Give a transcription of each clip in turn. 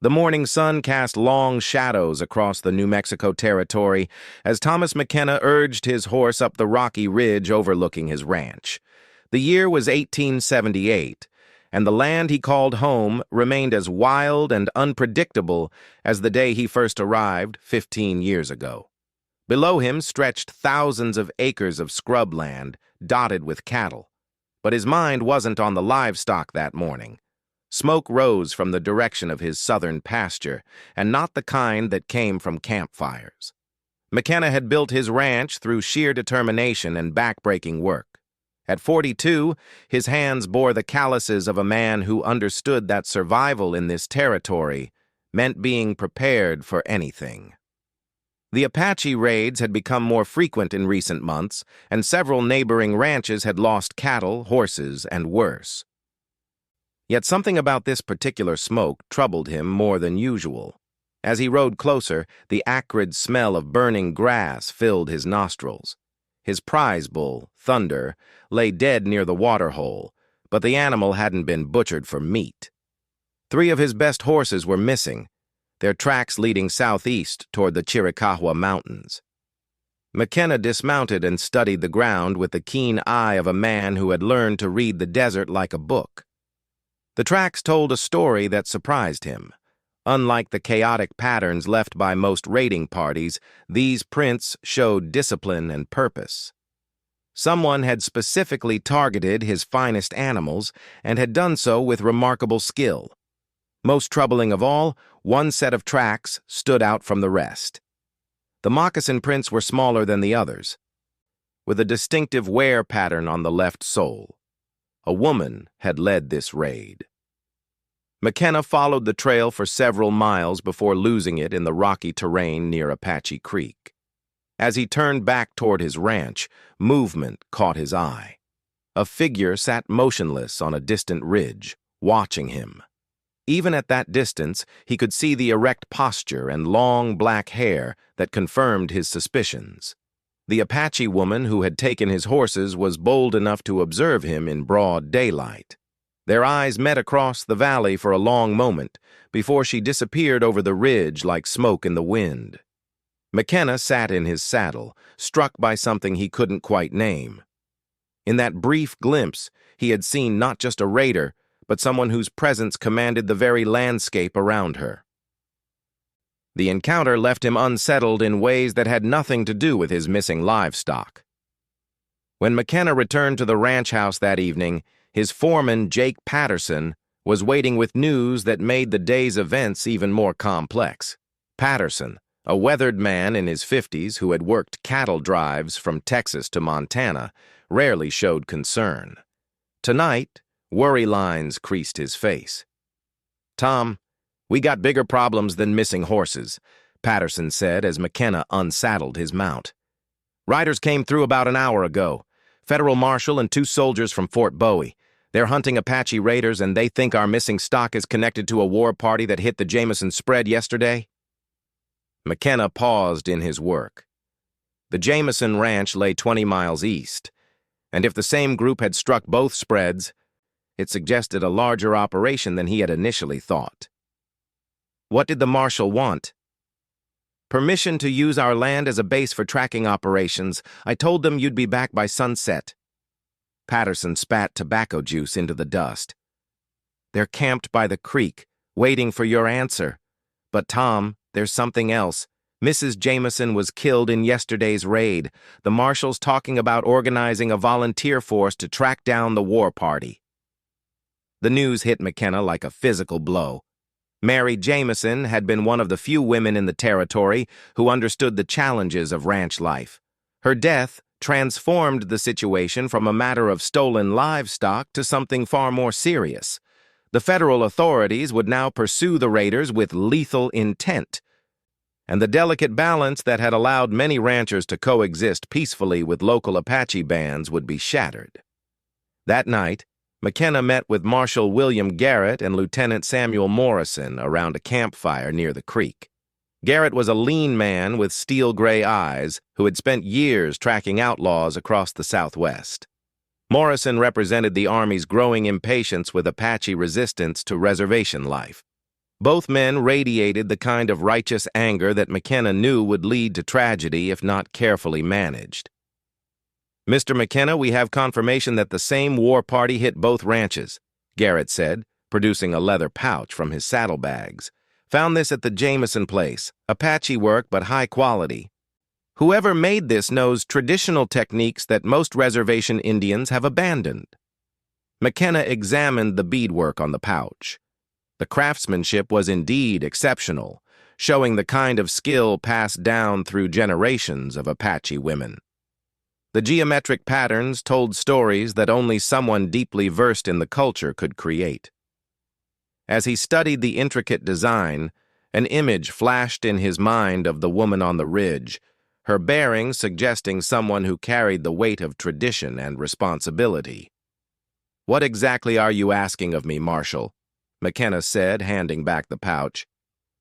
The morning sun cast long shadows across the New Mexico territory as Thomas McKenna urged his horse up the rocky ridge overlooking his ranch. The year was 1878, and the land he called home remained as wild and unpredictable as the day he first arrived 15 years ago. Below him stretched thousands of acres of scrubland dotted with cattle, but his mind wasn't on the livestock that morning. Smoke rose from the direction of his southern pasture, and not the kind that came from campfires. McKenna had built his ranch through sheer determination and backbreaking work. At 42, his hands bore the calluses of a man who understood that survival in this territory meant being prepared for anything. The Apache raids had become more frequent in recent months, and several neighboring ranches had lost cattle, horses, and worse. Yet something about this particular smoke troubled him more than usual. As he rode closer, the acrid smell of burning grass filled his nostrils. His prize bull, Thunder, lay dead near the waterhole, but the animal hadn't been butchered for meat. 3 of his best horses were missing, their tracks leading southeast toward the Chiricahua Mountains. McKenna dismounted and studied the ground with the keen eye of a man who had learned to read the desert like a book. The tracks told a story that surprised him. Unlike the chaotic patterns left by most raiding parties, these prints showed discipline and purpose. Someone had specifically targeted his finest animals and had done so with remarkable skill. Most troubling of all, one set of tracks stood out from the rest. The moccasin prints were smaller than the others, with a distinctive wear pattern on the left sole. A woman had led this raid. McKenna followed the trail for several miles before losing it in the rocky terrain near Apache Creek. As he turned back toward his ranch, movement caught his eye. A figure sat motionless on a distant ridge, watching him. Even at that distance, he could see the erect posture and long black hair that confirmed his suspicions. The Apache woman who had taken his horses was bold enough to observe him in broad daylight. Their eyes met across the valley for a long moment before she disappeared over the ridge like smoke in the wind. McKenna sat in his saddle, struck by something he couldn't quite name. In that brief glimpse, he had seen not just a raider, but someone whose presence commanded the very landscape around her. The encounter left him unsettled in ways that had nothing to do with his missing livestock. When McKenna returned to the ranch house that evening, his foreman, Jake Patterson, was waiting with news that made the day's events even more complex. Patterson, a weathered man in his 50s who had worked cattle drives from Texas to Montana, rarely showed concern. Tonight, worry lines creased his face. "Tom, we got bigger problems than missing horses," Patterson said as McKenna unsaddled his mount. "Riders came through about an hour ago. Federal marshal and 2 soldiers from Fort Bowie. They're hunting Apache raiders, and they think our missing stock is connected to a war party that hit the Jameson spread yesterday." McKenna paused in his work. The Jameson ranch lay 20 miles east, and if the same group had struck both spreads, it suggested a larger operation than he had initially thought. "What did the marshal want?" "Permission to use our land as a base for tracking operations. I told them you'd be back by sunset." Patterson spat tobacco juice into the dust. "They're camped by the creek, waiting for your answer. But Tom, there's something else. Mrs. Jameson was killed in yesterday's raid. The marshal's talking about organizing a volunteer force to track down the war party." The news hit McKenna like a physical blow. Mary Jameson had been one of the few women in the territory who understood the challenges of ranch life. Her death transformed the situation from a matter of stolen livestock to something far more serious. The federal authorities would now pursue the raiders with lethal intent, and the delicate balance that had allowed many ranchers to coexist peacefully with local Apache bands would be shattered. That night, McKenna met with Marshal William Garrett and Lieutenant Samuel Morrison around a campfire near the creek. Garrett was a lean man with steel-gray eyes who had spent years tracking outlaws across the Southwest. Morrison represented the Army's growing impatience with Apache resistance to reservation life. Both men radiated the kind of righteous anger that McKenna knew would lead to tragedy if not carefully managed. "Mr. McKenna, we have confirmation that the same war party hit both ranches," Garrett said, producing a leather pouch from his saddlebags. "Found this at the Jameson place. Apache work, but high quality. Whoever made this knows traditional techniques that most reservation Indians have abandoned." McKenna examined the beadwork on the pouch. The craftsmanship was indeed exceptional, showing the kind of skill passed down through generations of Apache women. The geometric patterns told stories that only someone deeply versed in the culture could create. As he studied the intricate design, an image flashed in his mind of the woman on the ridge, her bearing suggesting someone who carried the weight of tradition and responsibility. "What exactly are you asking of me, Marshal?" McKenna said, handing back the pouch.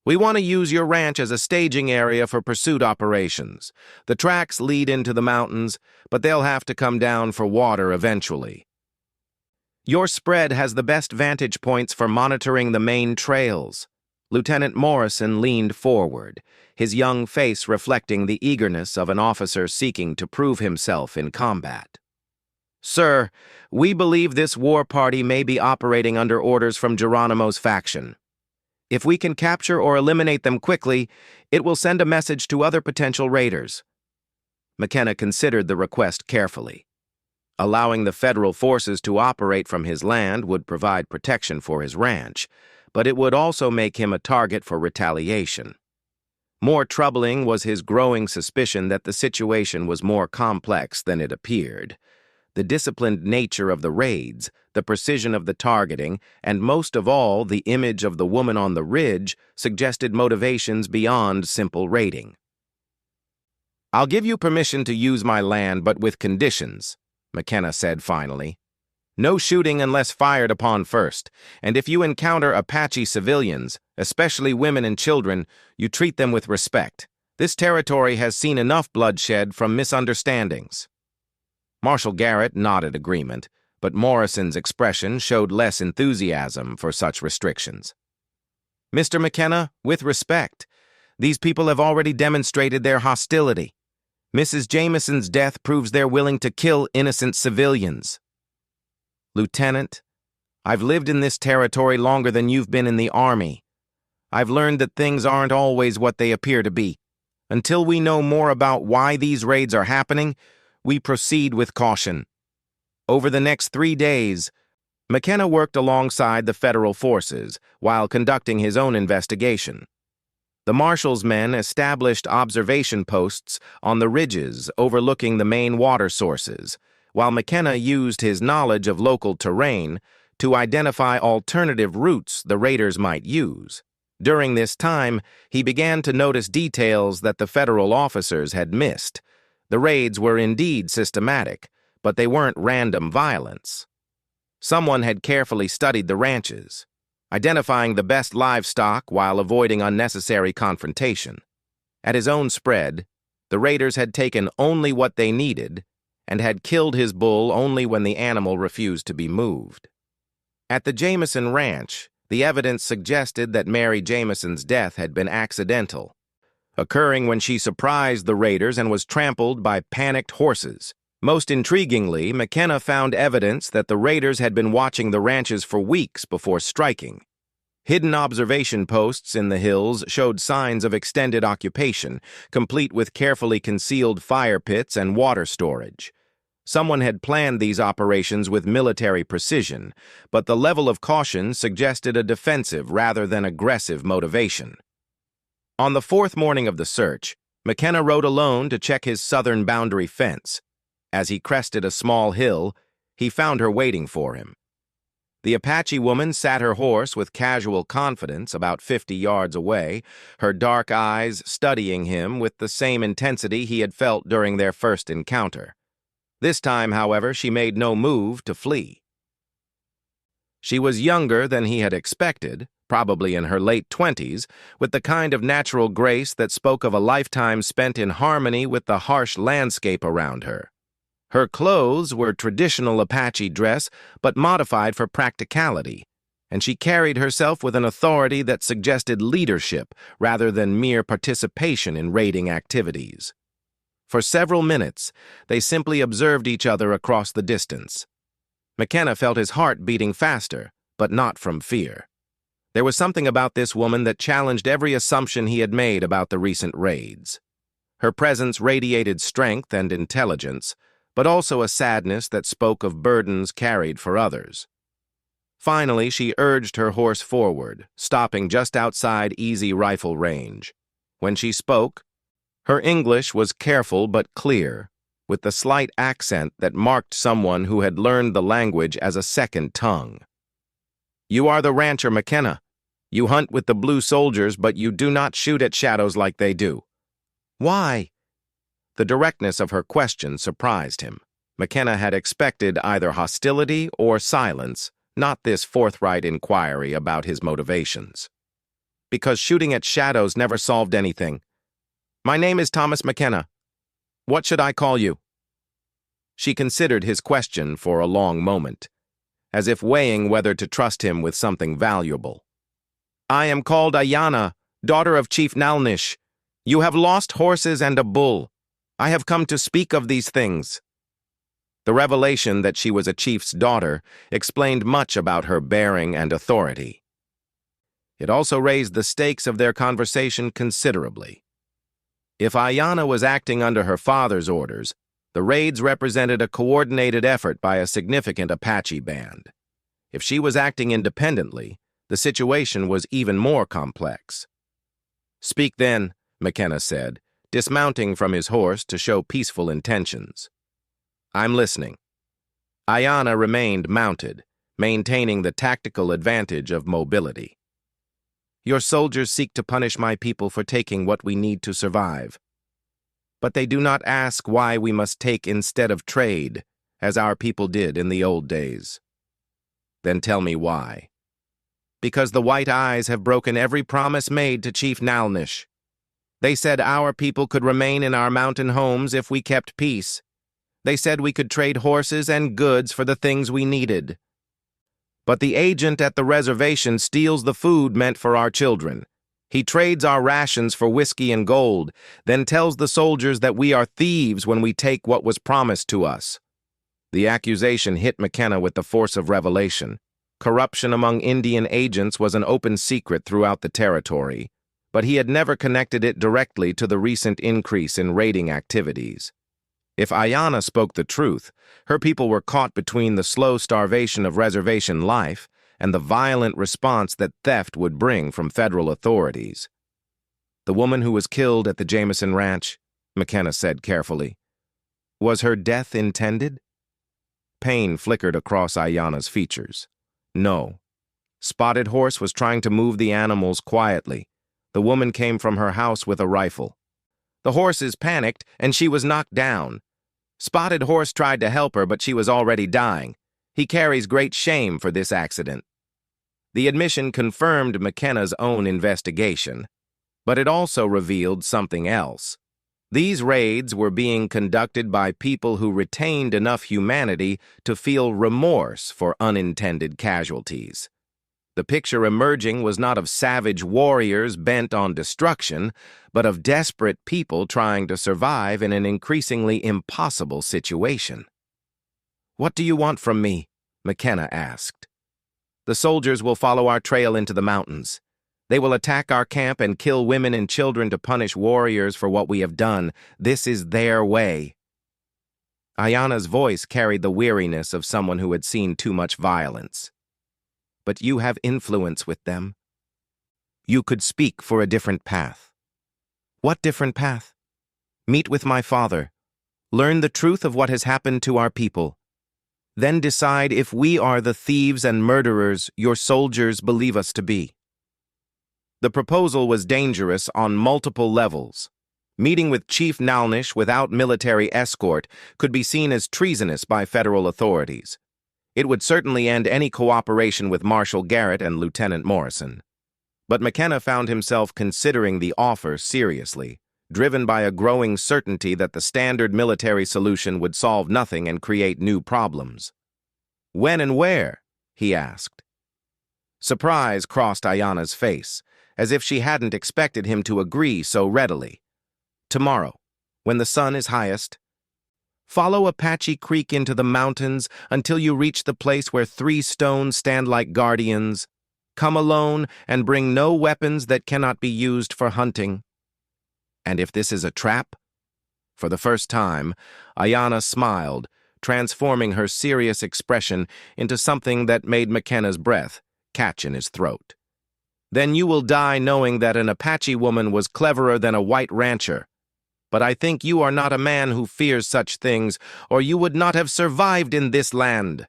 "We want to use your ranch as a staging area for pursuit operations. The tracks lead into the mountains, but they'll have to come down for water eventually. Your spread has the best vantage points for monitoring the main trails." Lieutenant Morrison leaned forward, his young face reflecting the eagerness of an officer seeking to prove himself in combat. "Sir, we believe this war party may be operating under orders from Geronimo's faction. If we can capture or eliminate them quickly, it will send a message to other potential raiders." McKenna considered the request carefully. Allowing the federal forces to operate from his land would provide protection for his ranch, but it would also make him a target for retaliation. More troubling was his growing suspicion that the situation was more complex than it appeared. The disciplined nature of the raids, the precision of the targeting, and most of all, the image of the woman on the ridge suggested motivations beyond simple raiding. "I'll give you permission to use my land, but with conditions," McKenna said finally. "No shooting unless fired upon first, and if you encounter Apache civilians, especially women and children, you treat them with respect. This territory has seen enough bloodshed from misunderstandings." Marshal Garrett nodded agreement, but Morrison's expression showed less enthusiasm for such restrictions. "Mr. McKenna, with respect, these people have already demonstrated their hostility. Mrs. Jameson's death proves they're willing to kill innocent civilians." "Lieutenant, I've lived in this territory longer than you've been in the Army. I've learned that things aren't always what they appear to be. Until we know more about why these raids are happening, we proceed with caution." Over the next 3 days, McKenna worked alongside the federal forces while conducting his own investigation. The marshal's men established observation posts on the ridges overlooking the main water sources, while McKenna used his knowledge of local terrain to identify alternative routes the raiders might use. During this time, he began to notice details that the federal officers had missed. The raids were indeed systematic, but they weren't random violence. Someone had carefully studied the ranches, identifying the best livestock while avoiding unnecessary confrontation. At his own spread, the raiders had taken only what they needed and had killed his bull only when the animal refused to be moved. At the Jameson Ranch, the evidence suggested that Mary Jameson's death had been accidental, occurring when she surprised the raiders and was trampled by panicked horses. Most intriguingly, McKenna found evidence that the raiders had been watching the ranches for weeks before striking. Hidden observation posts in the hills showed signs of extended occupation, complete with carefully concealed fire pits and water storage. Someone had planned these operations with military precision, but the level of caution suggested a defensive rather than aggressive motivation. On the 4th morning of the search, McKenna rode alone to check his southern boundary fence. As he crested a small hill, he found her waiting for him. The Apache woman sat her horse with casual confidence about 50 yards away, her dark eyes studying him with the same intensity he had felt during their first encounter. This time, however, she made no move to flee. She was younger than he had expected, probably in her late 20s, with the kind of natural grace that spoke of a lifetime spent in harmony with the harsh landscape around her. Her clothes were traditional Apache dress, but modified for practicality, and she carried herself with an authority that suggested leadership rather than mere participation in raiding activities. For several minutes, they simply observed each other across the distance. McKenna felt his heart beating faster, but not from fear. There was something about this woman that challenged every assumption he had made about the recent raids. Her presence radiated strength and intelligence, but also a sadness that spoke of burdens carried for others. Finally, she urged her horse forward, stopping just outside easy rifle range. When she spoke, her English was careful but clear, with the slight accent that marked someone who had learned the language as a second tongue. "You are the rancher McKenna. You hunt with the blue soldiers, but you do not shoot at shadows like they do." "Why?" The directness of her question surprised him. McKenna had expected either hostility or silence, not this forthright inquiry about his motivations. "Because shooting at shadows never solved anything. My name is Thomas McKenna. What should I call you?" She considered his question for a long moment, as if weighing whether to trust him with something valuable. "I am called Ayana, daughter of Chief Nalnish. You have lost horses and a bull. I have come to speak of these things." The revelation that she was a chief's daughter explained much about her bearing and authority. It also raised the stakes of their conversation considerably. If Ayana was acting under her father's orders, the raids represented a coordinated effort by a significant Apache band. If she was acting independently, the situation was even more complex. "Speak then," McKenna said, dismounting from his horse to show peaceful intentions. "I'm listening." Ayana remained mounted, maintaining the tactical advantage of mobility. "Your soldiers seek to punish my people for taking what we need to survive. But they do not ask why we must take instead of trade, as our people did in the old days." "Then tell me why." "Because the White Eyes have broken every promise made to Chief Nalnish. They said our people could remain in our mountain homes if we kept peace. They said we could trade horses and goods for the things we needed. But the agent at the reservation steals the food meant for our children. He trades our rations for whiskey and gold, then tells the soldiers that we are thieves when we take what was promised to us." The accusation hit McKenna with the force of revelation. Corruption among Indian agents was an open secret throughout the territory, but he had never connected it directly to the recent increase in raiding activities. If Ayana spoke the truth, her people were caught between the slow starvation of reservation life and the violent response that theft would bring from federal authorities. "The woman who was killed at the Jameson Ranch," McKenna said carefully, "was her death intended?" Pain flickered across Ayana's features. "No. Spotted Horse was trying to move the animals quietly. The woman came from her house with a rifle. The horses panicked, and she was knocked down. Spotted Horse tried to help her, but she was already dying. He carries great shame for this accident." The admission confirmed McKenna's own investigation, but it also revealed something else. These raids were being conducted by people who retained enough humanity to feel remorse for unintended casualties. The picture emerging was not of savage warriors bent on destruction, but of desperate people trying to survive in an increasingly impossible situation. "What do you want from me?" McKenna asked. "The soldiers will follow our trail into the mountains. They will attack our camp and kill women and children to punish warriors for what we have done. This is their way." Ayana's voice carried the weariness of someone who had seen too much violence. "But you have influence with them. You could speak for a different path." "What different path?" "Meet with my father. Learn the truth of what has happened to our people. Then decide if we are the thieves and murderers your soldiers believe us to be." The proposal was dangerous on multiple levels. Meeting with Chief Nalnish without military escort could be seen as treasonous by federal authorities. It would certainly end any cooperation with Marshal Garrett and Lieutenant Morrison. But McKenna found himself considering the offer seriously, driven by a growing certainty that the standard military solution would solve nothing and create new problems. "When and where?" he asked. Surprise crossed Ayana's face, as if she hadn't expected him to agree so readily. Tomorrow, when the sun is highest, follow Apache Creek into the mountains until you reach the place where 3 stones stand like guardians. Come alone and bring no weapons that cannot be used for hunting. And if this is a trap? For the first time, Ayana smiled, transforming her serious expression into something that made McKenna's breath catch in his throat. Then you will die knowing that an Apache woman was cleverer than a white rancher. But I think you are not a man who fears such things, or you would not have survived in this land.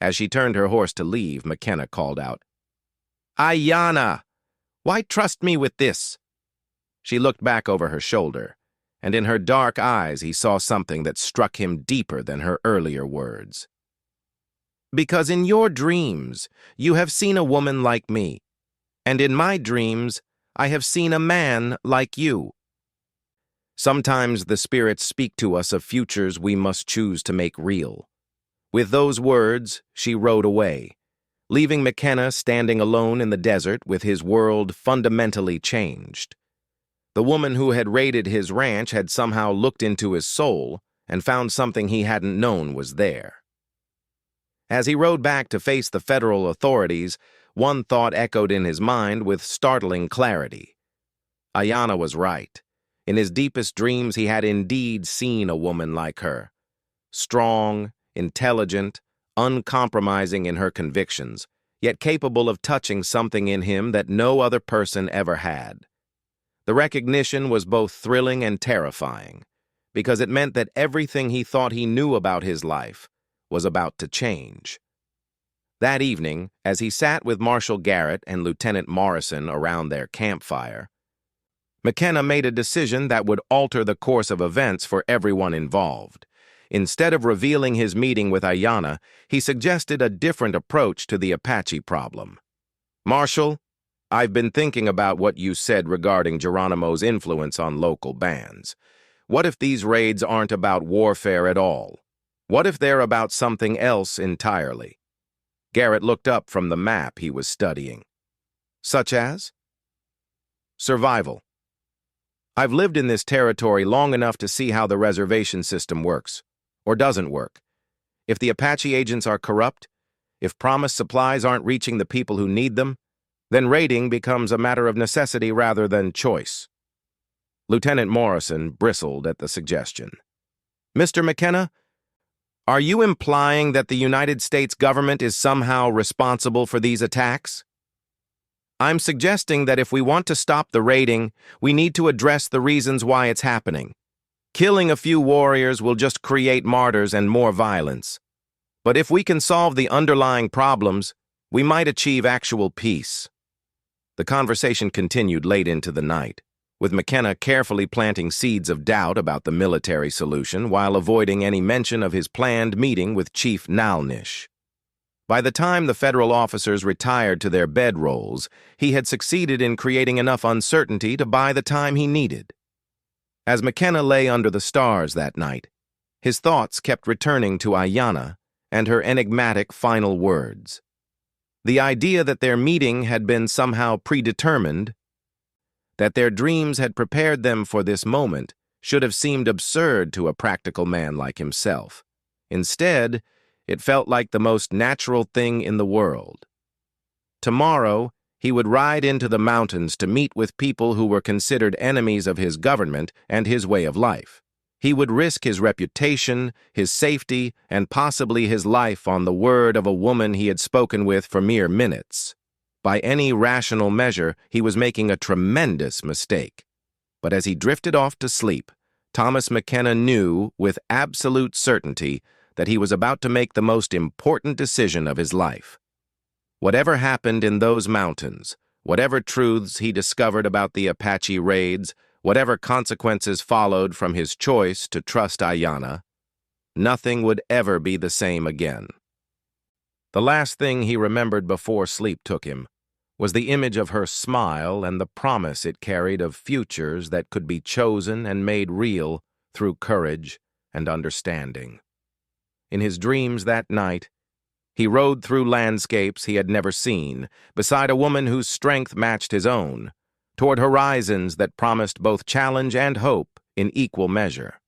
As she turned her horse to leave, McKenna called out, Ayana, why trust me with this? She looked back over her shoulder, and in her dark eyes he saw something that struck him deeper than her earlier words. Because in your dreams, you have seen a woman like me, and in my dreams, I have seen a man like you. Sometimes the spirits speak to us of futures we must choose to make real. With those words, she rode away, leaving McKenna standing alone in the desert with his world fundamentally changed. The woman who had raided his ranch had somehow looked into his soul and found something he hadn't known was there. As he rode back to face the federal authorities, one thought echoed in his mind with startling clarity. Ayana was right. In his deepest dreams, he had indeed seen a woman like her. Strong, intelligent, uncompromising in her convictions, yet capable of touching something in him that no other person ever had. The recognition was both thrilling and terrifying, because it meant that everything he thought he knew about his life was about to change. That evening, as he sat with Marshal Garrett and Lieutenant Morrison around their campfire, McKenna made a decision that would alter the course of events for everyone involved. Instead of revealing his meeting with Ayana, he suggested a different approach to the Apache problem. Marshal, I've been thinking about what you said regarding Geronimo's influence on local bands. What if these raids aren't about warfare at all? What if they're about something else entirely? Garrett looked up from the map he was studying. Such as? Survival. I've lived in this territory long enough to see how the reservation system works, or doesn't work. If the Apache agents are corrupt, if promised supplies aren't reaching the people who need them, then raiding becomes a matter of necessity rather than choice. Lieutenant Morrison bristled at the suggestion. Mr. McKenna, are you implying that the United States government is somehow responsible for these attacks? I'm suggesting that if we want to stop the raiding, we need to address the reasons why it's happening. Killing a few warriors will just create martyrs and more violence. But if we can solve the underlying problems, we might achieve actual peace. The conversation continued late into the night, with McKenna carefully planting seeds of doubt about the military solution while avoiding any mention of his planned meeting with Chief Nalnish. By the time the federal officers retired to their bedrolls, he had succeeded in creating enough uncertainty to buy the time he needed. As McKenna lay under the stars that night, his thoughts kept returning to Ayana and her enigmatic final words. The idea that their meeting had been somehow predetermined, that their dreams had prepared them for this moment, should have seemed absurd to a practical man like himself. Instead, it felt like the most natural thing in the world. Tomorrow, he would ride into the mountains to meet with people who were considered enemies of his government and his way of life. He would risk his reputation, his safety, and possibly his life on the word of a woman he had spoken with for mere minutes. By any rational measure, he was making a tremendous mistake. But as he drifted off to sleep, Thomas McKenna knew with absolute certainty that he was about to make the most important decision of his life. Whatever happened in those mountains, whatever truths he discovered about the Apache raids, whatever consequences followed from his choice to trust Ayana, nothing would ever be the same again. The last thing he remembered before sleep took him was the image of her smile and the promise it carried of futures that could be chosen and made real through courage and understanding. In his dreams that night, He rode through landscapes he had never seen, beside a woman whose strength matched his own, toward horizons that promised both challenge and hope in equal measure.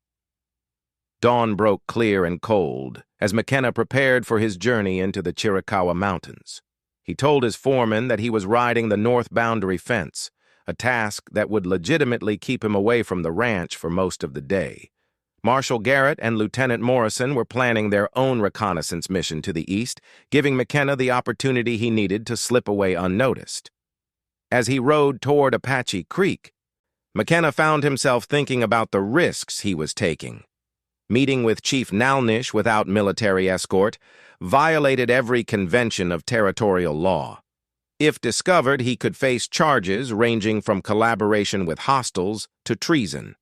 Dawn broke clear and cold as McKenna prepared for his journey into the Chiricahua Mountains. He told his foreman that he was riding the north boundary fence, a task that would legitimately keep him away from the ranch for most of the day. Marshal Garrett and Lieutenant Morrison were planning their own reconnaissance mission to the east, giving McKenna the opportunity he needed to slip away unnoticed. As he rode toward Apache Creek, McKenna found himself thinking about the risks he was taking. Meeting with Chief Nalnish without military escort violated every convention of territorial law. If discovered, he could face charges ranging from collaboration with hostiles to treason.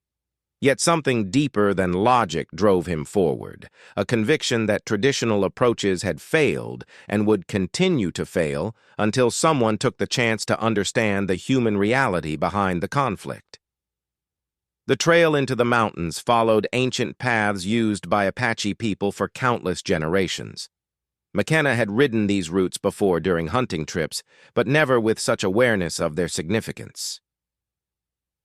Yet something deeper than logic drove him forward, a conviction that traditional approaches had failed and would continue to fail until someone took the chance to understand the human reality behind the conflict. The trail into the mountains followed ancient paths used by Apache people for countless generations. McKenna had ridden these routes before during hunting trips, but never with such awareness of their significance.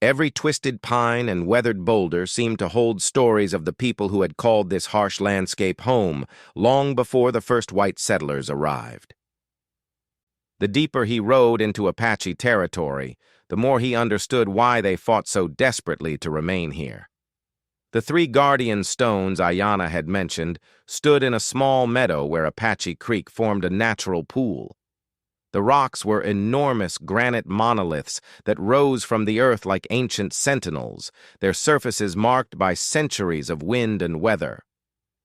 Every twisted pine and weathered boulder seemed to hold stories of the people who had called this harsh landscape home long before the first white settlers arrived. The deeper he rode into Apache territory, the more he understood why they fought so desperately to remain here. The 3 guardian stones Ayanna had mentioned stood in a small meadow where Apache Creek formed a natural pool. The rocks were enormous granite monoliths that rose from the earth like ancient sentinels, their surfaces marked by centuries of wind and weather.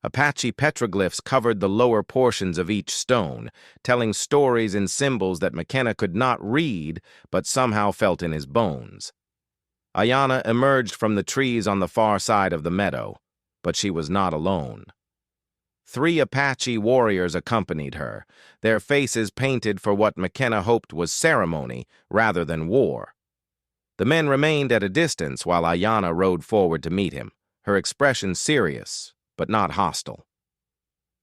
Apache petroglyphs covered the lower portions of each stone, telling stories in symbols that McKenna could not read but somehow felt in his bones. Ayanna emerged from the trees on the far side of the meadow, but she was not alone. 3 Apache warriors accompanied her, their faces painted for what McKenna hoped was ceremony rather than war. The men remained at a distance while Ayanna rode forward to meet him, her expression serious, but not hostile.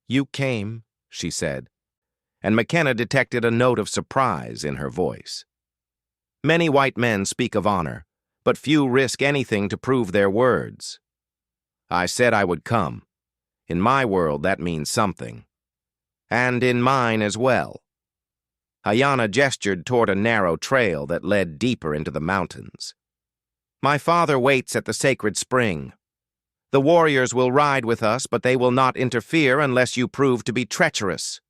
"You came," she said, and McKenna detected a note of surprise in her voice. "Many white men speak of honor, but few risk anything to prove their words. I said I would come. In my world, that means something. And in mine as well." Ayanna gestured toward a narrow trail that led deeper into the mountains. "My father waits at the sacred spring. The warriors will ride with us, but they will not interfere unless you prove to be treacherous."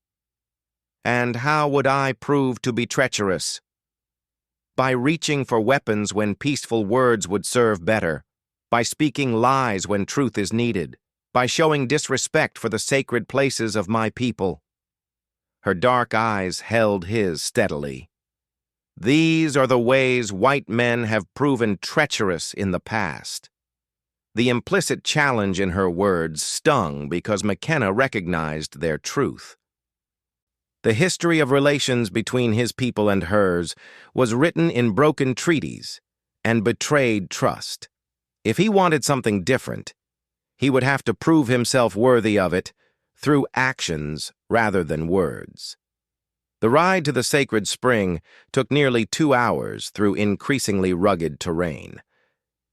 "And how would I prove to be treacherous?" "By reaching for weapons when peaceful words would serve better, by speaking lies when truth is needed, by showing disrespect for the sacred places of my people." Her dark eyes held his steadily. "These are the ways white men have proven treacherous in the past." The implicit challenge in her words stung because McKenna recognized their truth. The history of relations between his people and hers was written in broken treaties and betrayed trust. If he wanted something different, he would have to prove himself worthy of it through actions rather than words. The ride to the sacred spring took nearly 2 hours through increasingly rugged terrain.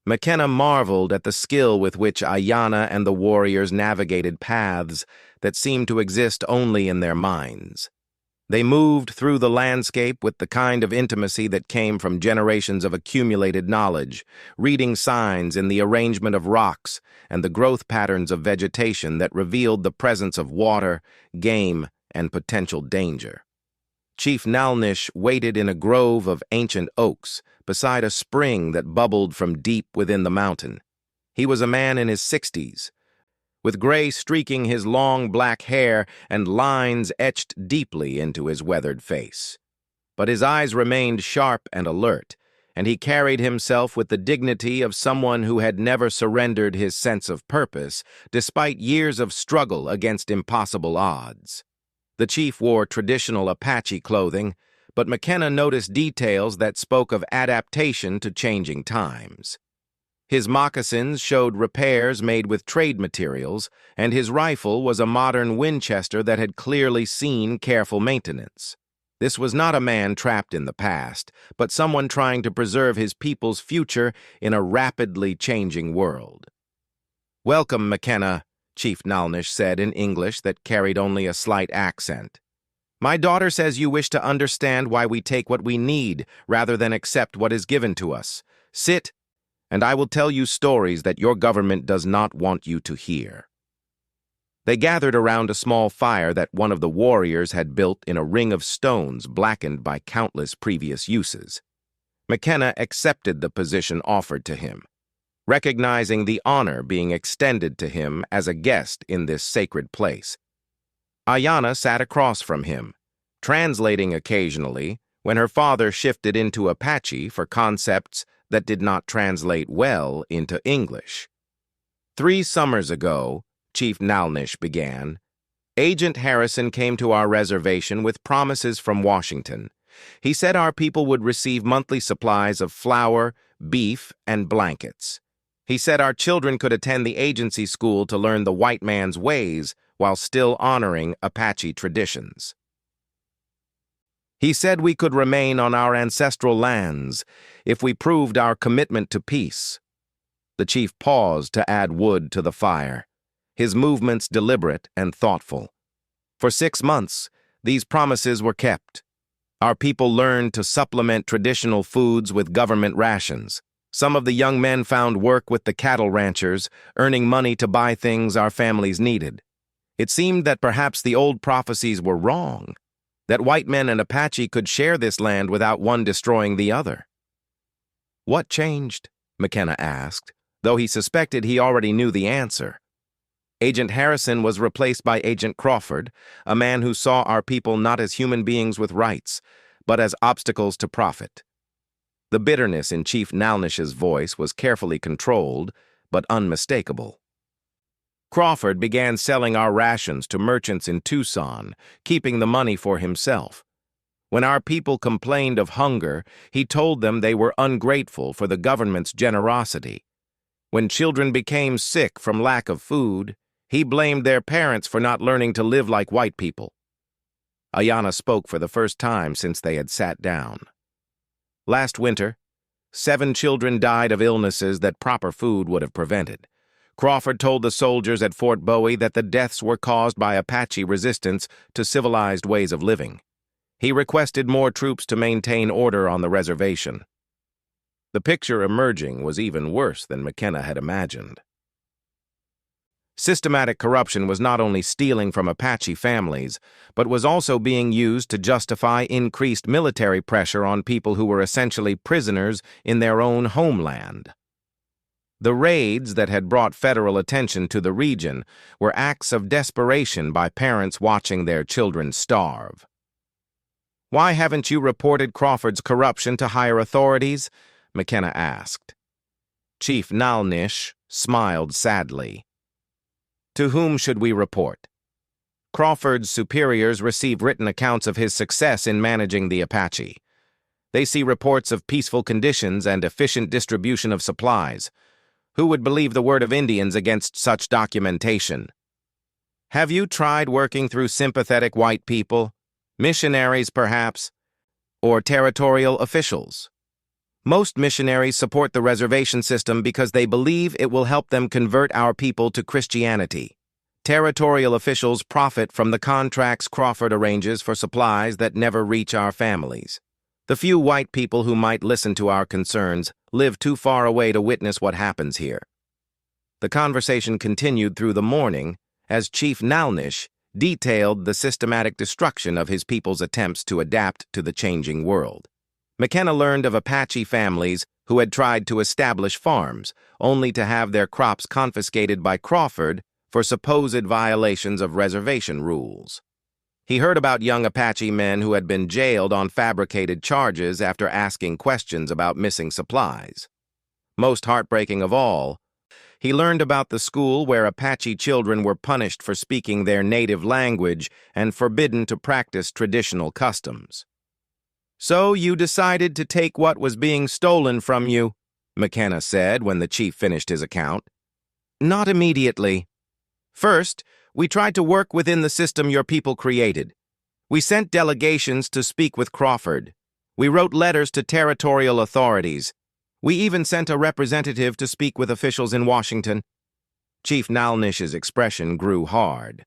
McKenna marveled at the skill with which Ayanna and the warriors navigated paths that seemed to exist only in their minds. They moved through the landscape with the kind of intimacy that came from generations of accumulated knowledge, reading signs in the arrangement of rocks and the growth patterns of vegetation that revealed the presence of water, game, and potential danger. Chief Nalnish waited in a grove of ancient oaks beside a spring that bubbled from deep within the mountain. He was a man in his 60s, with gray streaking his long black hair and lines etched deeply into his weathered face. But his eyes remained sharp and alert, and he carried himself with the dignity of someone who had never surrendered his sense of purpose, despite years of struggle against impossible odds. The chief wore traditional Apache clothing, but McKenna noticed details that spoke of adaptation to changing times. His moccasins showed repairs made with trade materials, and his rifle was a modern Winchester that had clearly seen careful maintenance. This was not a man trapped in the past, but someone trying to preserve his people's future in a rapidly changing world. "Welcome, McKenna," Chief Nalnish said in English that carried only a slight accent. "My daughter says you wish to understand why we take what we need rather than accept what is given to us. Sit, and I will tell you stories that your government does not want you to hear." They gathered around a small fire that one of the warriors had built in a ring of stones blackened by countless previous uses. McKenna accepted the position offered to him, recognizing the honor being extended to him as a guest in this sacred place. Ayanna sat across from him, translating occasionally when her father shifted into Apache for concepts that did not translate well into English. 3 summers ago, Chief Nalnish began, Agent Harrison came to our reservation with promises from Washington. He said our people would receive monthly supplies of flour, beef, and blankets. He said our children could attend the agency school to learn the white man's ways while still honoring Apache traditions. He said we could remain on our ancestral lands if we proved our commitment to peace. The chief paused to add wood to the fire, his movements deliberate and thoughtful. For 6 months, these promises were kept. Our people learned to supplement traditional foods with government rations. Some of the young men found work with the cattle ranchers, earning money to buy things our families needed. It seemed that perhaps the old prophecies were wrong, that white men and Apache could share this land without one destroying the other. "What changed?" McKenna asked, though he suspected he already knew the answer. Agent Harrison was replaced by Agent Crawford, a man who saw our people not as human beings with rights, but as obstacles to profit. The bitterness in Chief Nalnish's voice was carefully controlled, but unmistakable. Crawford began selling our rations to merchants in Tucson, keeping the money for himself. When our people complained of hunger, he told them they were ungrateful for the government's generosity. When children became sick from lack of food, he blamed their parents for not learning to live like white people. Ayanna spoke for the first time since they had sat down. "Last winter, 7 children died of illnesses that proper food would have prevented. Crawford told the soldiers at Fort Bowie that the deaths were caused by Apache resistance to civilized ways of living. He requested more troops to maintain order on the reservation." The picture emerging was even worse than McKenna had imagined. Systematic corruption was not only stealing from Apache families, but was also being used to justify increased military pressure on people who were essentially prisoners in their own homeland. The raids that had brought federal attention to the region were acts of desperation by parents watching their children starve. "Why haven't you reported Crawford's corruption to higher authorities?" McKenna asked. Chief Nalnish smiled sadly. "To whom should we report? Crawford's superiors receive written accounts of his success in managing the Apache. They see reports of peaceful conditions and efficient distribution of supplies. Who would believe the word of Indians against such documentation? Have you tried working through sympathetic white people, missionaries perhaps, or territorial officials? Most missionaries support the reservation system because they believe it will help them convert our people to Christianity. Territorial officials profit from the contracts Crawford arranges for supplies that never reach our families. The few white people who might listen to our concerns live too far away to witness what happens here." The conversation continued through the morning as Chief Nalnish detailed the systematic destruction of his people's attempts to adapt to the changing world. McKenna learned of Apache families who had tried to establish farms, only to have their crops confiscated by Crawford for supposed violations of reservation rules. He heard about young Apache men who had been jailed on fabricated charges after asking questions about missing supplies. Most heartbreaking of all, he learned about the school where Apache children were punished for speaking their native language and forbidden to practice traditional customs. "So you decided to take what was being stolen from you," McKenna said when the chief finished his account. Not immediately. First, we tried to work within the system your people created. We sent delegations to speak with Crawford. We wrote letters to territorial authorities. We even sent a representative to speak with officials in Washington. Chief Nalnish's expression grew hard.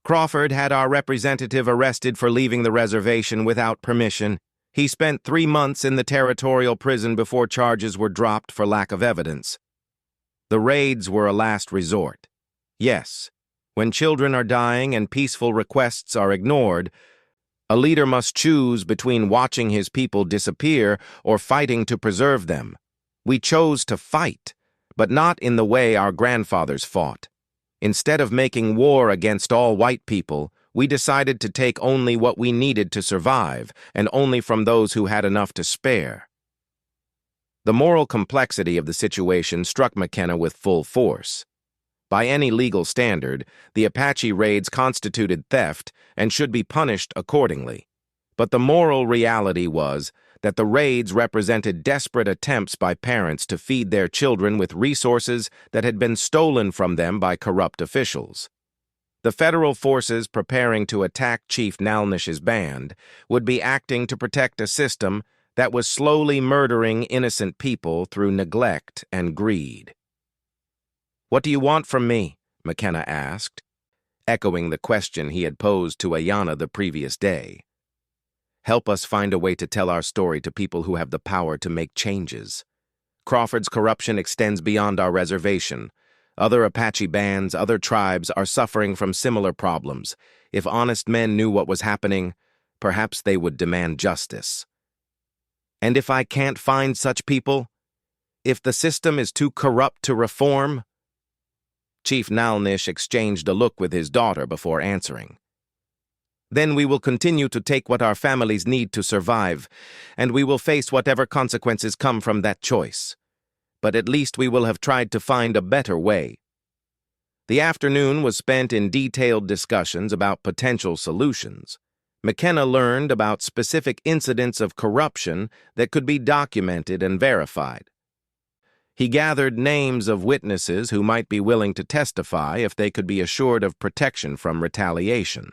Crawford had our representative arrested for leaving the reservation without permission. He spent 3 months in the territorial prison before charges were dropped for lack of evidence. The raids were a last resort. Yes, when children are dying and peaceful requests are ignored, a leader must choose between watching his people disappear or fighting to preserve them. We chose to fight, but not in the way our grandfathers fought. Instead of making war against all white people, we decided to take only what we needed to survive, and only from those who had enough to spare. The moral complexity of the situation struck McKenna with full force. By any legal standard, the Apache raids constituted theft and should be punished accordingly. But the moral reality was that the raids represented desperate attempts by parents to feed their children with resources that had been stolen from them by corrupt officials. The federal forces preparing to attack Chief Nalnish's band would be acting to protect a system that was slowly murdering innocent people through neglect and greed. "What do you want from me?" McKenna asked, echoing the question he had posed to Ayanna the previous day. "Help us find a way to tell our story to people who have the power to make changes. Crawford's corruption extends beyond our reservation. Other Apache bands, other tribes are suffering from similar problems. If honest men knew what was happening, perhaps they would demand justice. And if I can't find such people? If the system is too corrupt to reform?" Chief Nalnish exchanged a look with his daughter before answering. "Then we will continue to take what our families need to survive, and we will face whatever consequences come from that choice. But at least we will have tried to find a better way." The afternoon was spent in detailed discussions about potential solutions. McKenna learned about specific incidents of corruption that could be documented and verified. He gathered names of witnesses who might be willing to testify if they could be assured of protection from retaliation.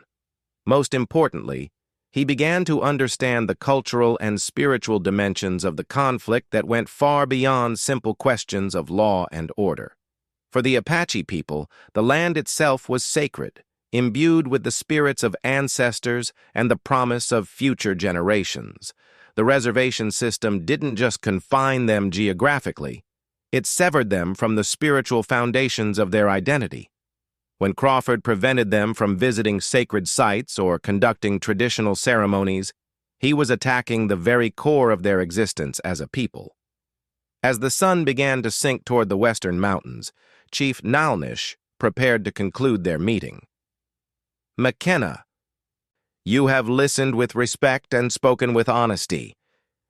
Most importantly, he began to understand the cultural and spiritual dimensions of the conflict that went far beyond simple questions of law and order. For the Apache people, the land itself was sacred, imbued with the spirits of ancestors and the promise of future generations. The reservation system didn't just confine them geographically, it severed them from the spiritual foundations of their identity. When Crawford prevented them from visiting sacred sites or conducting traditional ceremonies, he was attacking the very core of their existence as a people. As the sun began to sink toward the western mountains, Chief Nalnish prepared to conclude their meeting. "McKenna, you have listened with respect and spoken with honesty.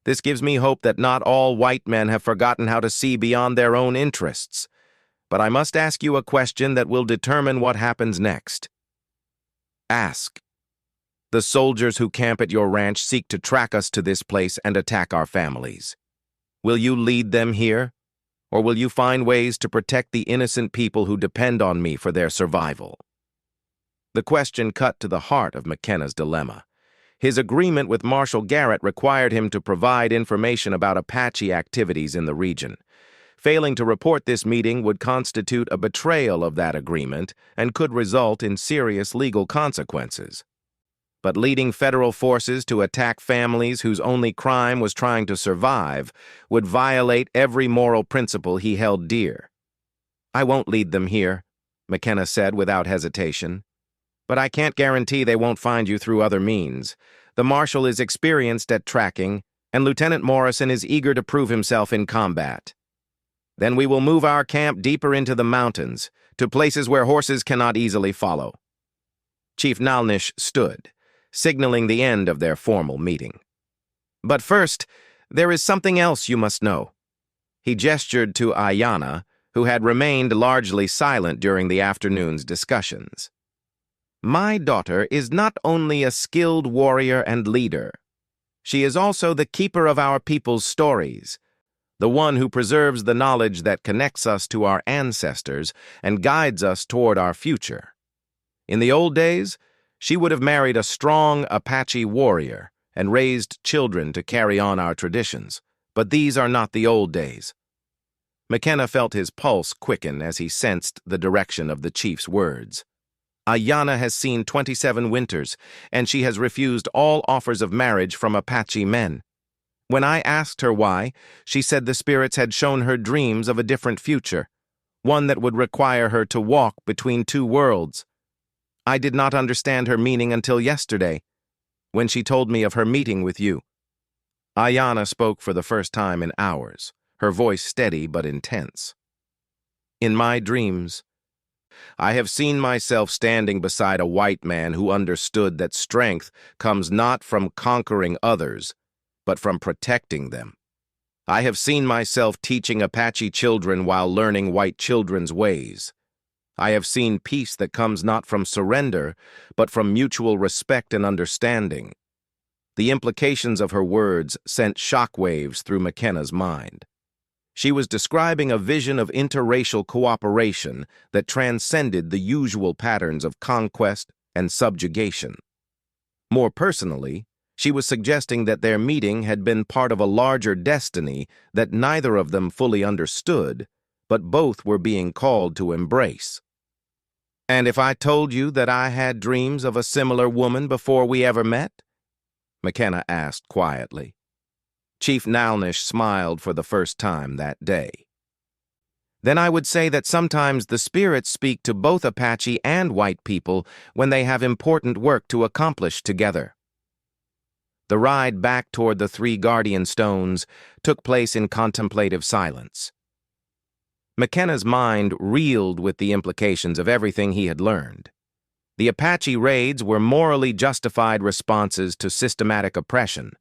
This gives me hope that not all white men have forgotten how to see beyond their own interests. But I must ask you a question that will determine what happens next. Ask. The soldiers who camp at your ranch seek to track us to this place and attack our families. Will you lead them here? Or will you find ways to protect the innocent people who depend on me for their survival?" The question cut to the heart of McKenna's dilemma. His agreement with Marshal Garrett required him to provide information about Apache activities in the region. Failing to report this meeting would constitute a betrayal of that agreement and could result in serious legal consequences. But leading federal forces to attack families whose only crime was trying to survive would violate every moral principle he held dear. "I won't lead them here," McKenna said without hesitation. "But I can't guarantee they won't find you through other means. The Marshal is experienced at tracking, and Lieutenant Morrison is eager to prove himself in combat. Then we will move our camp deeper into the mountains, to places where horses cannot easily follow." Chief Nalnish stood, signaling the end of their formal meeting. "But first, there is something else you must know." He gestured to Ayanna, who had remained largely silent during the afternoon's discussions. "My daughter is not only a skilled warrior and leader. She is also the keeper of our people's stories, the one who preserves the knowledge that connects us to our ancestors and guides us toward our future. In the old days, she would have married a strong Apache warrior and raised children to carry on our traditions. But these are not the old days. McKenna felt his pulse quicken as he sensed the direction of the chief's words. Ayanna has seen 27 winters, and she has refused all offers of marriage from Apache men. When I asked her why, she said the spirits had shown her dreams of a different future, one that would require her to walk between two worlds. I did not understand her meaning until yesterday, when she told me of her meeting with you. Ayanna spoke for the first time in hours, her voice steady but intense. In my dreams, I have seen myself standing beside a white man who understood that strength comes not from conquering others, but from protecting them. I have seen myself teaching Apache children while learning white children's ways. I have seen peace that comes not from surrender, but from mutual respect and understanding. The implications of her words sent shockwaves through McKenna's mind. She was describing a vision of interracial cooperation that transcended the usual patterns of conquest and subjugation. More personally, she was suggesting that their meeting had been part of a larger destiny that neither of them fully understood, but both were being called to embrace. And if I told you that I had dreams of a similar woman before we ever met? McKenna asked quietly. Chief Nalnish smiled for the first time that day. Then I would say that sometimes the spirits speak to both Apache and white people when they have important work to accomplish together. The ride back toward the 3 guardian stones took place in contemplative silence. McKenna's mind reeled with the implications of everything he had learned. The Apache raids were morally justified responses to systematic oppression.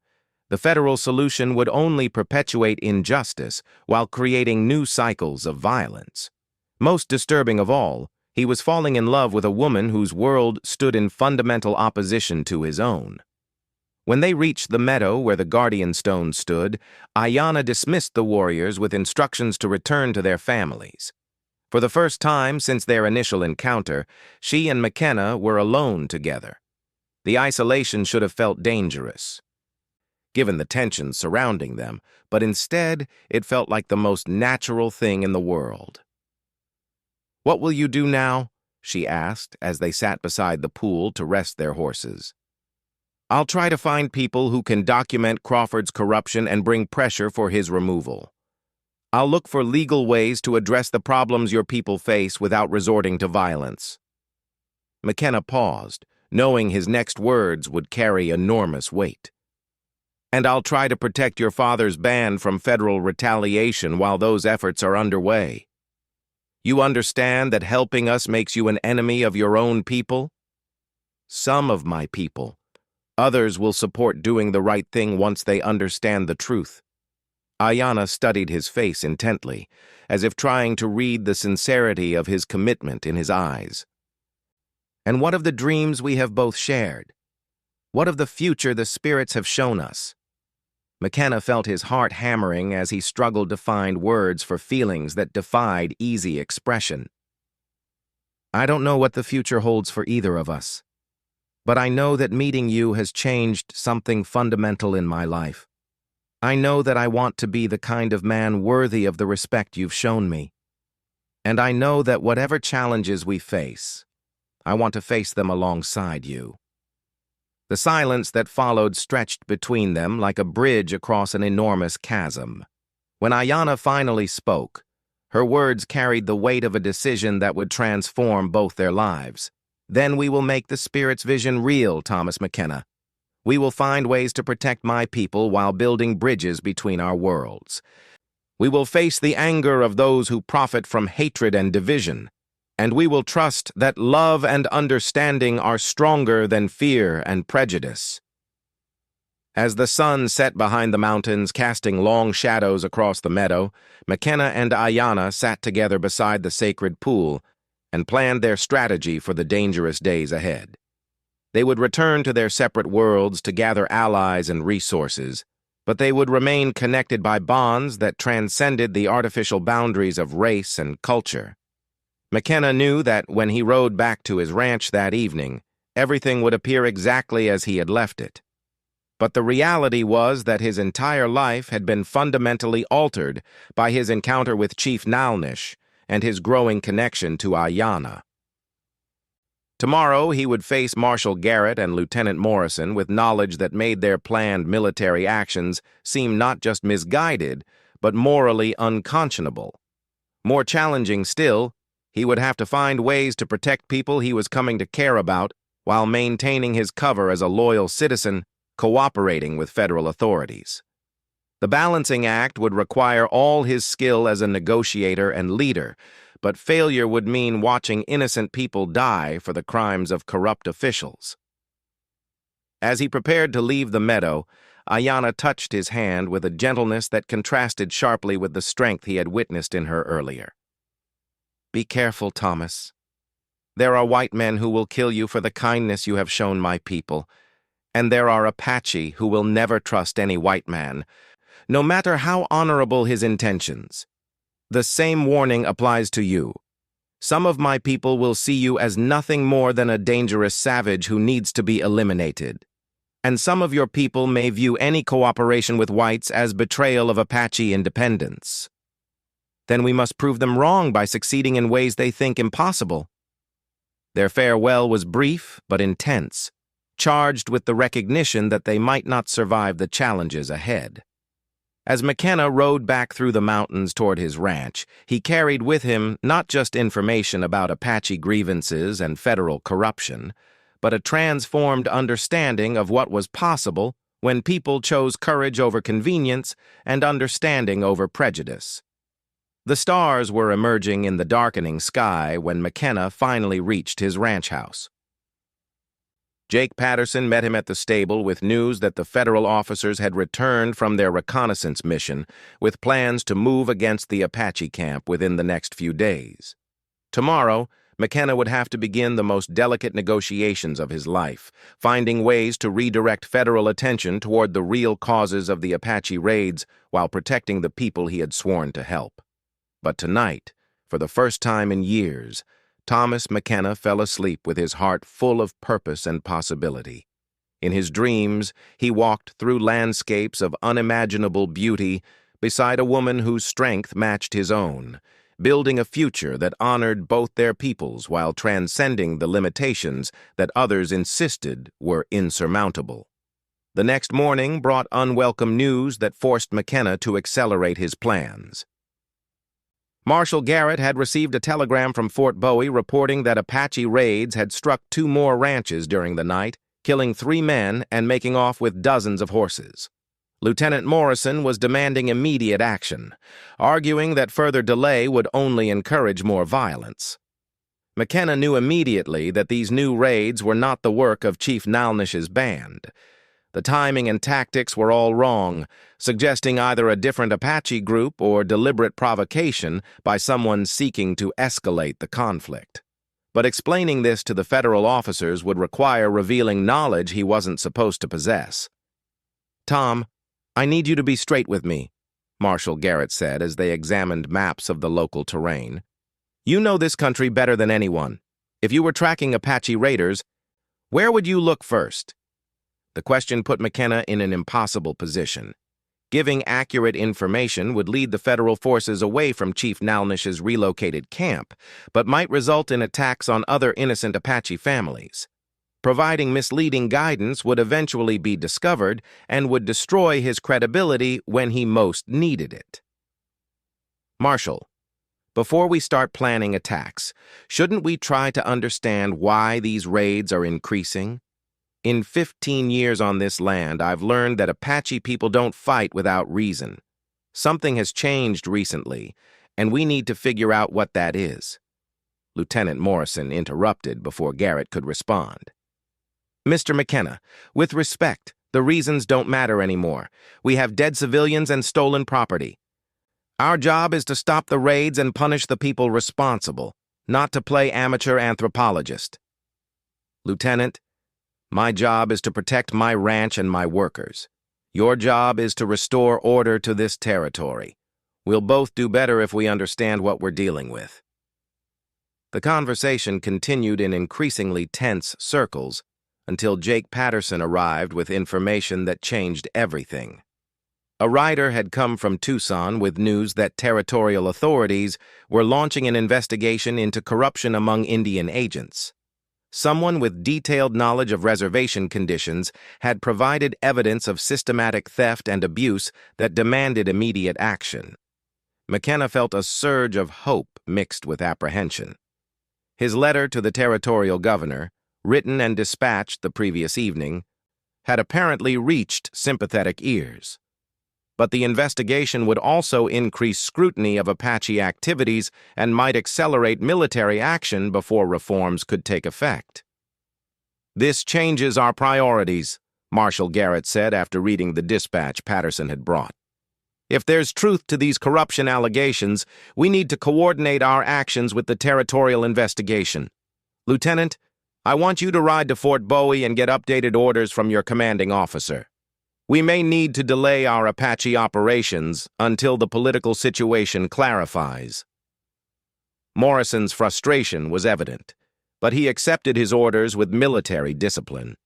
The federal solution would only perpetuate injustice while creating new cycles of violence. Most disturbing of all, he was falling in love with a woman whose world stood in fundamental opposition to his own. When they reached the meadow where the guardian stone stood, Ayanna dismissed the warriors with instructions to return to their families. For the first time since their initial encounter, she and McKenna were alone together. The isolation should have felt dangerous, given the tension surrounding them, but instead it felt like the most natural thing in the world. "What will you do now?" she asked as they sat beside the pool to rest their horses. "I'll try to find people who can document Crawford's corruption and bring pressure for his removal. I'll look for legal ways to address the problems your people face without resorting to violence." McKenna paused, knowing his next words would carry enormous weight. "And I'll try to protect your father's band from federal retaliation while those efforts are underway. You understand that helping us makes you an enemy of your own people? Some of my people. Others will support doing the right thing once they understand the truth." Ayanna studied his face intently, as if trying to read the sincerity of his commitment in his eyes. "And what of the dreams we have both shared? What of the future the spirits have shown us?" McKenna felt his heart hammering as he struggled to find words for feelings that defied easy expression. "I don't know what the future holds for either of us, but I know that meeting you has changed something fundamental in my life. I know that I want to be the kind of man worthy of the respect you've shown me. And I know that whatever challenges we face, I want to face them alongside you." The silence that followed stretched between them like a bridge across an enormous chasm. When Ayanna finally spoke, her words carried the weight of a decision that would transform both their lives. "Then we will make the spirit's vision real, Thomas McKenna. We will find ways to protect my people while building bridges between our worlds. We will face the anger of those who profit from hatred and division, and we will trust that love and understanding are stronger than fear and prejudice." As the sun set behind the mountains, casting long shadows across the meadow, McKenna and Ayanna sat together beside the sacred pool and planned their strategy for the dangerous days ahead. They would return to their separate worlds to gather allies and resources, but they would remain connected by bonds that transcended the artificial boundaries of race and culture. McKenna knew that when he rode back to his ranch that evening, everything would appear exactly as he had left it. But the reality was that his entire life had been fundamentally altered by his encounter with Chief Nalnish and his growing connection to Ayanna. Tomorrow he would face Marshal Garrett and Lieutenant Morrison with knowledge that made their planned military actions seem not just misguided, but morally unconscionable. More challenging still, he would have to find ways to protect people he was coming to care about while maintaining his cover as a loyal citizen, cooperating with federal authorities. The balancing act would require all his skill as a negotiator and leader, but failure would mean watching innocent people die for the crimes of corrupt officials. As he prepared to leave the meadow, Ayanna touched his hand with a gentleness that contrasted sharply with the strength he had witnessed in her earlier. "Be careful, Thomas. There are white men who will kill you for the kindness you have shown my people, and there are Apache who will never trust any white man, no matter how honorable his intentions. The same warning applies to you. Some of my people will see you as nothing more than a dangerous savage who needs to be eliminated. And some of your people may view any cooperation with whites as betrayal of Apache independence. Then we must prove them wrong by succeeding in ways they think impossible." Their farewell was brief but intense, charged with the recognition that they might not survive the challenges ahead. As McKenna rode back through the mountains toward his ranch, he carried with him not just information about Apache grievances and federal corruption, but a transformed understanding of what was possible when people chose courage over convenience and understanding over prejudice. The stars were emerging in the darkening sky when McKenna finally reached his ranch house. Jake Patterson met him at the stable with news that the federal officers had returned from their reconnaissance mission with plans to move against the Apache camp within the next few days. Tomorrow, McKenna would have to begin the most delicate negotiations of his life, finding ways to redirect federal attention toward the real causes of the Apache raids while protecting the people he had sworn to help. But tonight, for the first time in years, Thomas McKenna fell asleep with his heart full of purpose and possibility. In his dreams, he walked through landscapes of unimaginable beauty beside a woman whose strength matched his own, building a future that honored both their peoples while transcending the limitations that others insisted were insurmountable. The next morning brought unwelcome news that forced McKenna to accelerate his plans. Marshal Garrett had received a telegram from Fort Bowie reporting that Apache raids had struck 2 more ranches during the night, killing 3 men and making off with dozens of horses. Lieutenant Morrison was demanding immediate action, arguing that further delay would only encourage more violence. McKenna knew immediately that these new raids were not the work of Chief Nalnish's band. The timing and tactics were all wrong, suggesting either a different Apache group or deliberate provocation by someone seeking to escalate the conflict. But explaining this to the federal officers would require revealing knowledge he wasn't supposed to possess. "Tom, I need you to be straight with me," Marshal Garrett said as they examined maps of the local terrain. "You know this country better than anyone. If you were tracking Apache raiders, where would you look first?" The question put McKenna in an impossible position. Giving accurate information would lead the federal forces away from Chief Nalnish's relocated camp, but might result in attacks on other innocent Apache families. Providing misleading guidance would eventually be discovered and would destroy his credibility when he most needed it. "Marshal, before we start planning attacks, shouldn't we try to understand why these raids are increasing? In 15 years on this land, I've learned that Apache people don't fight without reason. Something has changed recently, and we need to figure out what that is." Lieutenant Morrison interrupted before Garrett could respond. "Mr. McKenna, with respect, the reasons don't matter anymore. We have dead civilians and stolen property. Our job is to stop the raids and punish the people responsible, not to play amateur anthropologist. Lieutenant, my job is to protect my ranch and my workers. Your job is to restore order to this territory. We'll both do better if we understand what we're dealing with." The conversation continued in increasingly tense circles until Jake Patterson arrived with information that changed everything. A rider had come from Tucson with news that territorial authorities were launching an investigation into corruption among Indian agents. Someone with detailed knowledge of reservation conditions had provided evidence of systematic theft and abuse that demanded immediate action. McKenna felt a surge of hope mixed with apprehension. His letter to the territorial governor, written and dispatched the previous evening, had apparently reached sympathetic ears. But the investigation would also increase scrutiny of Apache activities and might accelerate military action before reforms could take effect. "This changes our priorities," Marshal Garrett said after reading the dispatch Patterson had brought. "If there's truth to these corruption allegations, we need to coordinate our actions with the territorial investigation. Lieutenant, I want you to ride to Fort Bowie and get updated orders from your commanding officer. We may need to delay our Apache operations until the political situation clarifies." Morrison's frustration was evident, but he accepted his orders with military discipline.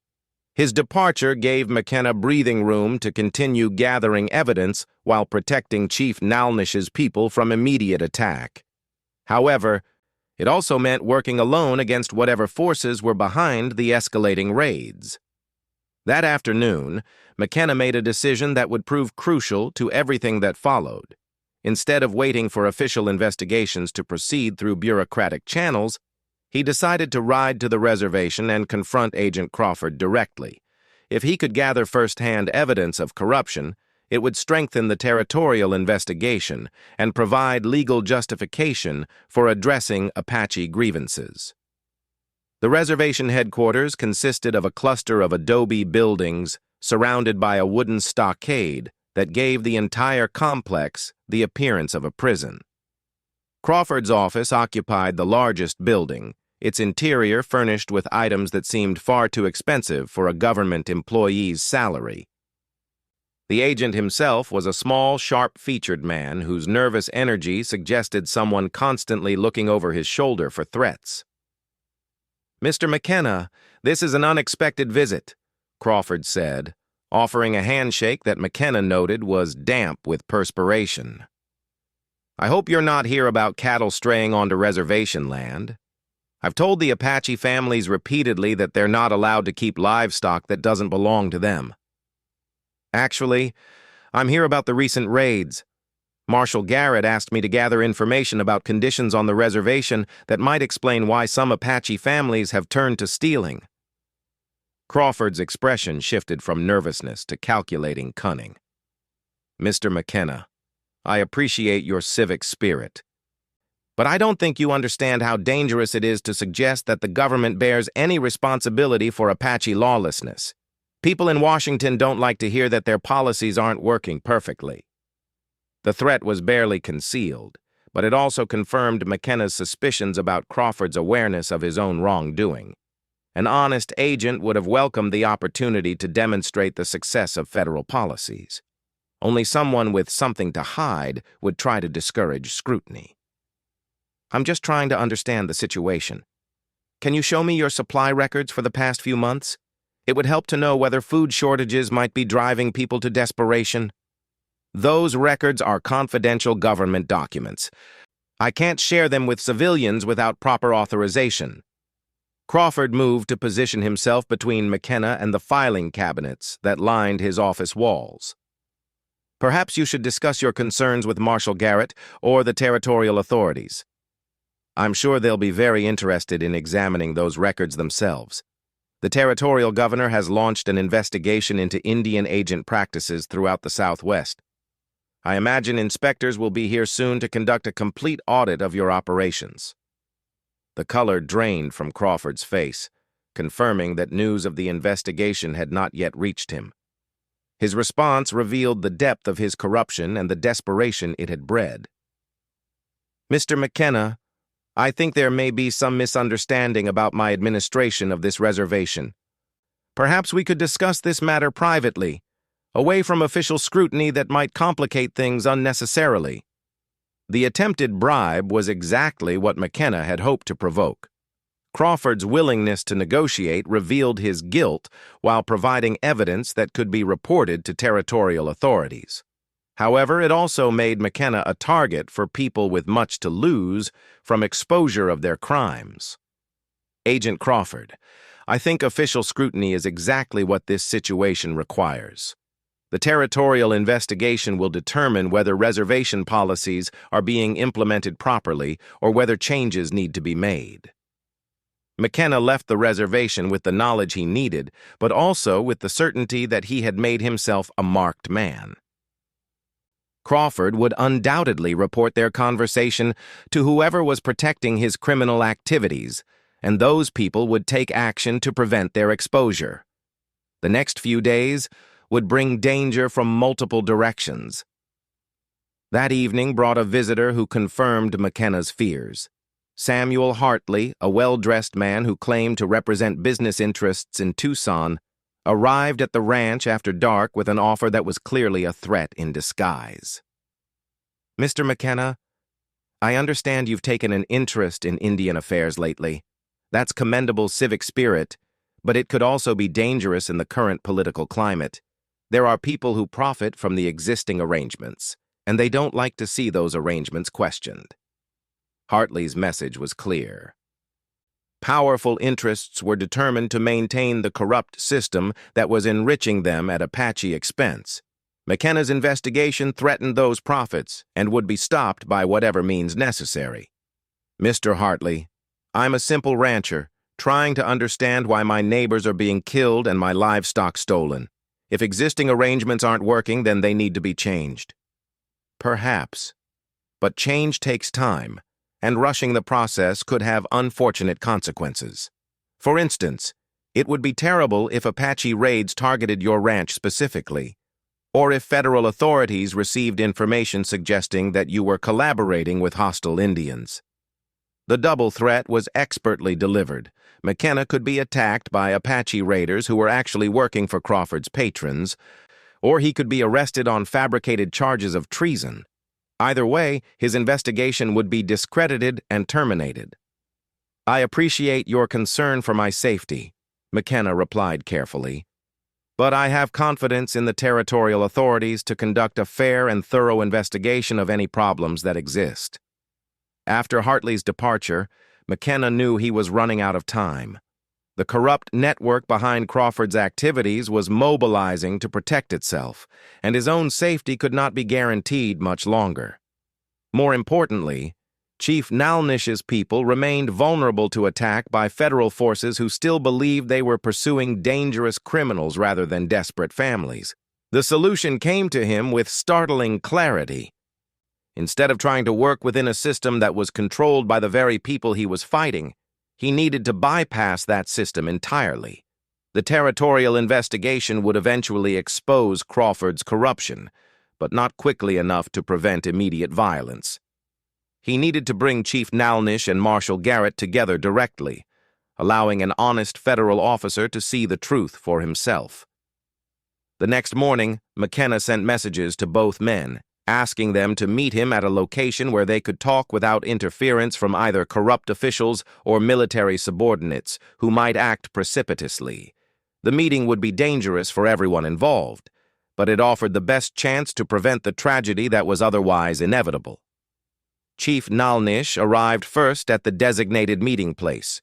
His departure gave McKenna breathing room to continue gathering evidence while protecting Chief Nalnish's people from immediate attack. However, it also meant working alone against whatever forces were behind the escalating raids. That afternoon, McKenna made a decision that would prove crucial to everything that followed. Instead of waiting for official investigations to proceed through bureaucratic channels, he decided to ride to the reservation and confront Agent Crawford directly. If he could gather first-hand evidence of corruption, it would strengthen the territorial investigation and provide legal justification for addressing Apache grievances. The reservation headquarters consisted of a cluster of adobe buildings surrounded by a wooden stockade that gave the entire complex the appearance of a prison. Crawford's office occupied the largest building, its interior furnished with items that seemed far too expensive for a government employee's salary. The agent himself was a small, sharp-featured man whose nervous energy suggested someone constantly looking over his shoulder for threats. "Mr. McKenna, this is an unexpected visit," Crawford said, offering a handshake that McKenna noted was damp with perspiration. "I hope you're not here about cattle straying onto reservation land. I've told the Apache families repeatedly that they're not allowed to keep livestock that doesn't belong to them. Actually, I'm here about the recent raids. Marshal Garrett asked me to gather information about conditions on the reservation that might explain why some Apache families have turned to stealing." Crawford's expression shifted from nervousness to calculating cunning. "Mr. McKenna, I appreciate your civic spirit, but I don't think you understand how dangerous it is to suggest that the government bears any responsibility for Apache lawlessness. People in Washington don't like to hear that their policies aren't working perfectly." The threat was barely concealed, but it also confirmed McKenna's suspicions about Crawford's awareness of his own wrongdoing. An honest agent would have welcomed the opportunity to demonstrate the success of federal policies. Only someone with something to hide would try to discourage scrutiny. "I'm just trying to understand the situation. Can you show me your supply records for the past few months? It would help to know whether food shortages might be driving people to desperation." "Those records are confidential government documents. I can't share them with civilians without proper authorization." Crawford moved to position himself between McKenna and the filing cabinets that lined his office walls. "Perhaps you should discuss your concerns with Marshal Garrett or the territorial authorities. I'm sure they'll be very interested in examining those records themselves. The territorial governor has launched an investigation into Indian agent practices throughout the Southwest. I imagine inspectors will be here soon to conduct a complete audit of your operations." The color drained from Crawford's face, confirming that news of the investigation had not yet reached him. His response revealed the depth of his corruption and the desperation it had bred. "Mr. McKenna, I think there may be some misunderstanding about my administration of this reservation. Perhaps we could discuss this matter privately. away from official scrutiny that might complicate things unnecessarily. The attempted bribe was exactly what McKenna had hoped to provoke. Crawford's willingness to negotiate revealed his guilt while providing evidence that could be reported to territorial authorities. However, it also made McKenna a target for people with much to lose from exposure of their crimes. Agent Crawford, I think official scrutiny is exactly what this situation requires. The territorial investigation will determine whether reservation policies are being implemented properly or whether changes need to be made. McKenna left the reservation with the knowledge he needed, but also with the certainty that he had made himself a marked man. Crawford would undoubtedly report their conversation to whoever was protecting his criminal activities, and those people would take action to prevent their exposure. The next few days would bring danger from multiple directions. That evening brought a visitor who confirmed McKenna's fears. Samuel Hartley, a well-dressed man who claimed to represent business interests in Tucson, arrived at the ranch after dark with an offer that was clearly a threat in disguise. Mr. McKenna, I understand you've taken an interest in Indian affairs lately. That's commendable civic spirit, but it could also be dangerous in the current political climate. There are people who profit from the existing arrangements, and they don't like to see those arrangements questioned. Hartley's message was clear. Powerful interests were determined to maintain the corrupt system that was enriching them at Apache expense. McKenna's investigation threatened those profits and would be stopped by whatever means necessary. Mr. Hartley, I'm a simple rancher, trying to understand why my neighbors are being killed and my livestock stolen. If existing arrangements aren't working, then they need to be changed. Perhaps. But change takes time, and rushing the process could have unfortunate consequences. For instance, it would be terrible if Apache raids targeted your ranch specifically, or if federal authorities received information suggesting that you were collaborating with hostile Indians. The double threat was expertly delivered. McKenna could be attacked by Apache raiders who were actually working for Crawford's patrons, or he could be arrested on fabricated charges of treason. Either way, his investigation would be discredited and terminated. I appreciate your concern for my safety, McKenna replied carefully, but I have confidence in the territorial authorities to conduct a fair and thorough investigation of any problems that exist. After Hartley's departure, McKenna knew he was running out of time. The corrupt network behind Crawford's activities was mobilizing to protect itself, and his own safety could not be guaranteed much longer. More importantly, Chief Nalnish's people remained vulnerable to attack by federal forces who still believed they were pursuing dangerous criminals rather than desperate families. The solution came to him with startling clarity. Instead of trying to work within a system that was controlled by the very people he was fighting, he needed to bypass that system entirely. The territorial investigation would eventually expose Crawford's corruption, but not quickly enough to prevent immediate violence. He needed to bring Chief Nalnish and Marshal Garrett together directly, allowing an honest federal officer to see the truth for himself. The next morning, McKenna sent messages to both men, asking them to meet him at a location where they could talk without interference from either corrupt officials or military subordinates who might act precipitously. The meeting would be dangerous for everyone involved, but it offered the best chance to prevent the tragedy that was otherwise inevitable. Chief Nalnish arrived first at the designated meeting place,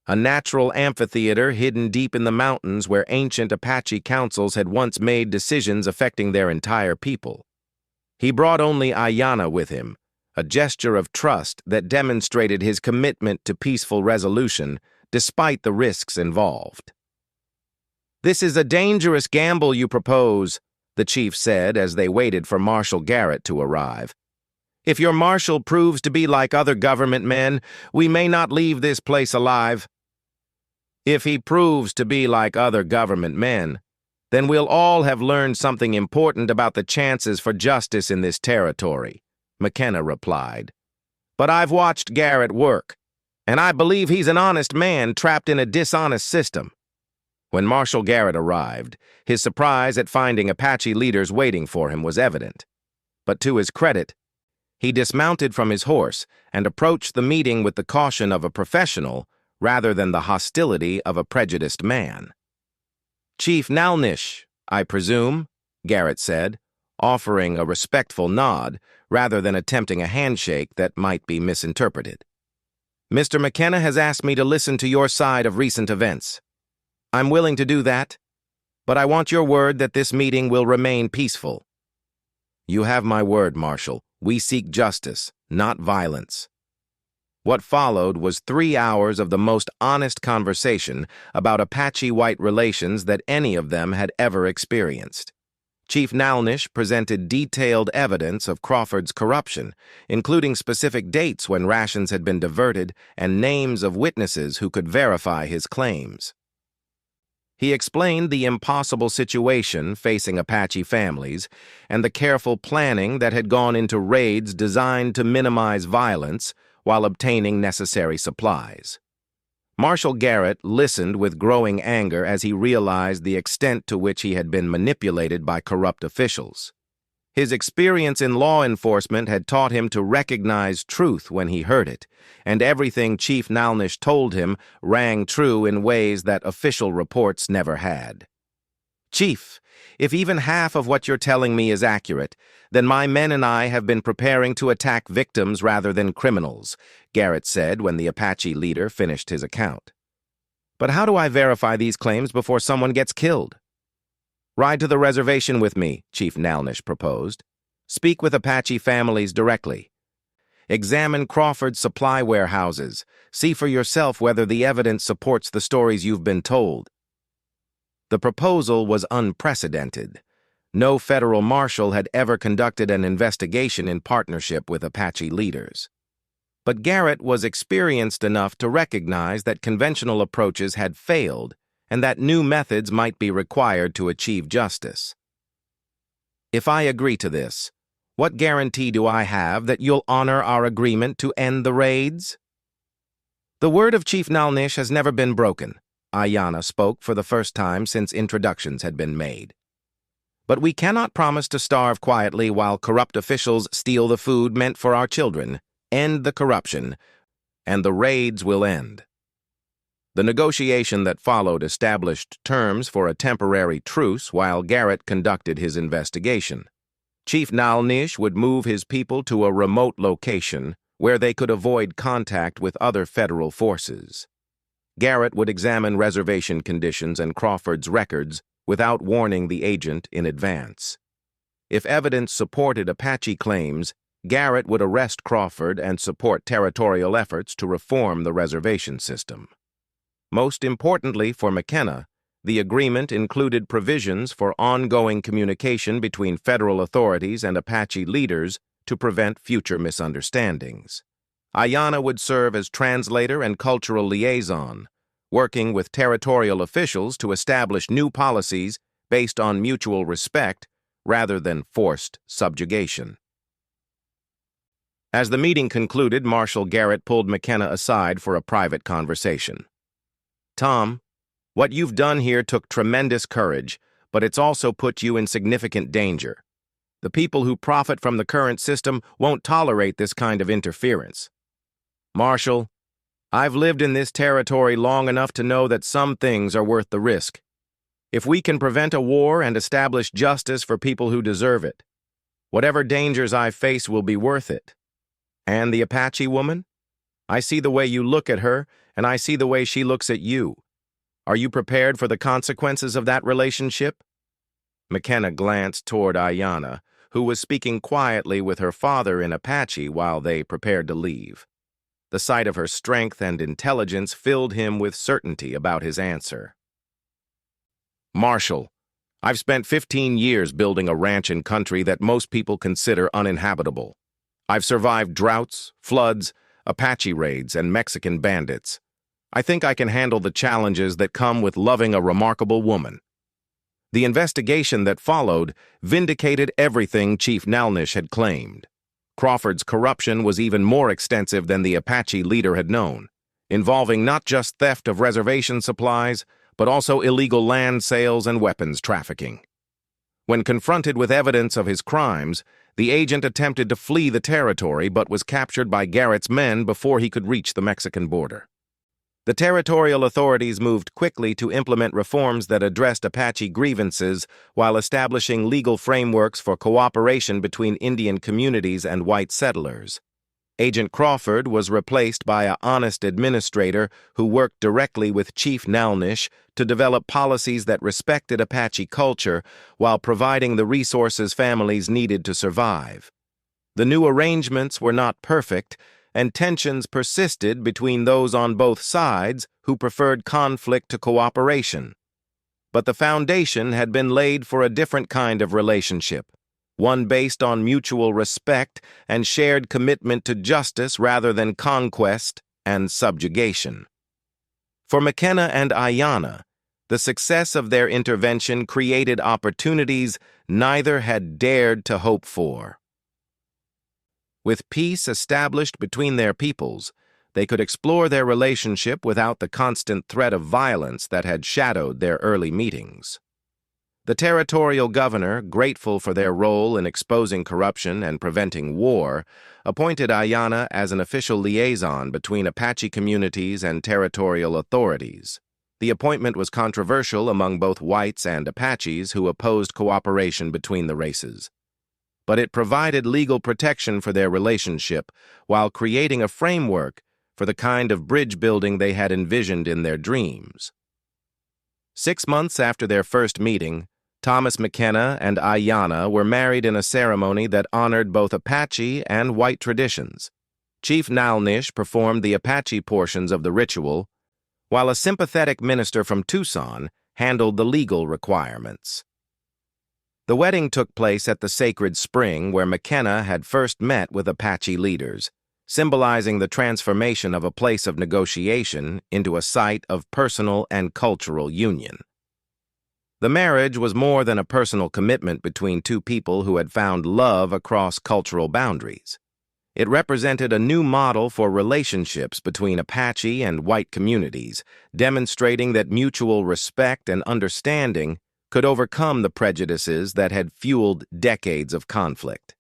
a natural amphitheater hidden deep in the mountains where ancient Apache councils had once made decisions affecting their entire people. He brought only Ayanna with him, a gesture of trust that demonstrated his commitment to peaceful resolution despite the risks involved. "This is a dangerous gamble you propose," the chief said as they waited for Marshal Garrett to arrive. "If your marshal proves to be like other government men, we may not leave this place alive." "If he proves to be like other government men, then we'll all have learned something important about the chances for justice in this territory," McKenna replied. "But I've watched Garrett work, and I believe he's an honest man trapped in a dishonest system. When Marshal Garrett arrived, his surprise at finding Apache leaders waiting for him was evident. But to his credit, he dismounted from his horse and approached the meeting with the caution of a professional rather than the hostility of a prejudiced man. "Chief Nalnish, I presume," Garrett said, offering a respectful nod rather than attempting a handshake that might be misinterpreted. "Mr. McKenna has asked me to listen to your side of recent events. I'm willing to do that, but I want your word that this meeting will remain peaceful." "You have my word, Marshal. We seek justice, not violence." What followed was 3 hours of the most honest conversation about Apache-white relations that any of them had ever experienced. Chief Nalnish presented detailed evidence of Crawford's corruption, including specific dates when rations had been diverted and names of witnesses who could verify his claims. He explained the impossible situation facing Apache families and the careful planning that had gone into raids designed to minimize violence while obtaining necessary supplies. Marshal Garrett listened with growing anger as he realized the extent to which he had been manipulated by corrupt officials. His experience in law enforcement had taught him to recognize truth when he heard it, and everything Chief Nalnish told him rang true in ways that official reports never had. "Chief, if even half of what you're telling me is accurate, then my men and I have been preparing to attack victims rather than criminals," Garrett said when the Apache leader finished his account. "But how do I verify these claims before someone gets killed?" "Ride to the reservation with me," Chief Nalnish proposed. "Speak with Apache families directly. Examine Crawford's supply warehouses. See for yourself whether the evidence supports the stories you've been told." The proposal was unprecedented. No federal marshal had ever conducted an investigation in partnership with Apache leaders. But Garrett was experienced enough to recognize that conventional approaches had failed and that new methods might be required to achieve justice. "If I agree to this, what guarantee do I have that you'll honor our agreement to end the raids?" "The word of Chief Nalnish has never been broken," Ayanna spoke for the first time since introductions had been made. "But we cannot promise to starve quietly while corrupt officials steal the food meant for our children. End the corruption, and the raids will end." The negotiation that followed established terms for a temporary truce while Garrett conducted his investigation. Chief Nalnish would move his people to a remote location where they could avoid contact with other federal forces. Garrett would examine reservation conditions and Crawford's records without warning the agent in advance. If evidence supported Apache claims, Garrett would arrest Crawford and support territorial efforts to reform the reservation system. Most importantly for McKenna, the agreement included provisions for ongoing communication between federal authorities and Apache leaders to prevent future misunderstandings. Ayanna would serve as translator and cultural liaison, working with territorial officials to establish new policies based on mutual respect rather than forced subjugation. As the meeting concluded, Marshal Garrett pulled McKenna aside for a private conversation. "Tom, what you've done here took tremendous courage, but it's also put you in significant danger. The people who profit from the current system won't tolerate this kind of interference. Marshal, I've lived in this territory long enough to know that some things are worth the risk. If we can prevent a war and establish justice for people who deserve it, whatever dangers I face will be worth it. And the Apache woman? I see the way you look at her, and I see the way she looks at you. Are you prepared for the consequences of that relationship?" McKenna glanced toward Ayanna, who was speaking quietly with her father in Apache while they prepared to leave. The sight of her strength and intelligence filled him with certainty about his answer. "Marshal, I've spent 15 years building a ranch in country that most people consider uninhabitable. I've survived droughts, floods, Apache raids, and Mexican bandits. I think I can handle the challenges that come with loving a remarkable woman." The investigation that followed vindicated everything Chief Nalnish had claimed. Crawford's corruption was even more extensive than the Apache leader had known, involving not just theft of reservation supplies, but also illegal land sales and weapons trafficking. When confronted with evidence of his crimes, the agent attempted to flee the territory but was captured by Garrett's men before he could reach the Mexican border. The territorial authorities moved quickly to implement reforms that addressed Apache grievances while establishing legal frameworks for cooperation between Indian communities and white settlers. Agent Crawford was replaced by an honest administrator who worked directly with Chief Nalnish to develop policies that respected Apache culture while providing the resources families needed to survive. The new arrangements were not perfect, and tensions persisted between those on both sides who preferred conflict to cooperation. But the foundation had been laid for a different kind of relationship, one based on mutual respect and shared commitment to justice rather than conquest and subjugation. For McKenna and Ayanna, the success of their intervention created opportunities neither had dared to hope for. With peace established between their peoples, they could explore their relationship without the constant threat of violence that had shadowed their early meetings. The territorial governor, grateful for their role in exposing corruption and preventing war, appointed Ayanna as an official liaison between Apache communities and territorial authorities. The appointment was controversial among both whites and Apaches who opposed cooperation between the races. But it provided legal protection for their relationship while creating a framework for the kind of bridge building they had envisioned in their dreams. 6 months after their first meeting, Thomas McKenna and Ayanna were married in a ceremony that honored both Apache and white traditions. Chief Nalnish performed the Apache portions of the ritual, while a sympathetic minister from Tucson handled the legal requirements. The wedding took place at the sacred spring where McKenna had first met with Apache leaders, symbolizing the transformation of a place of negotiation into a site of personal and cultural union. The marriage was more than a personal commitment between two people who had found love across cultural boundaries. It represented a new model for relationships between Apache and white communities, demonstrating that mutual respect and understanding could overcome the prejudices that had fueled decades of conflict.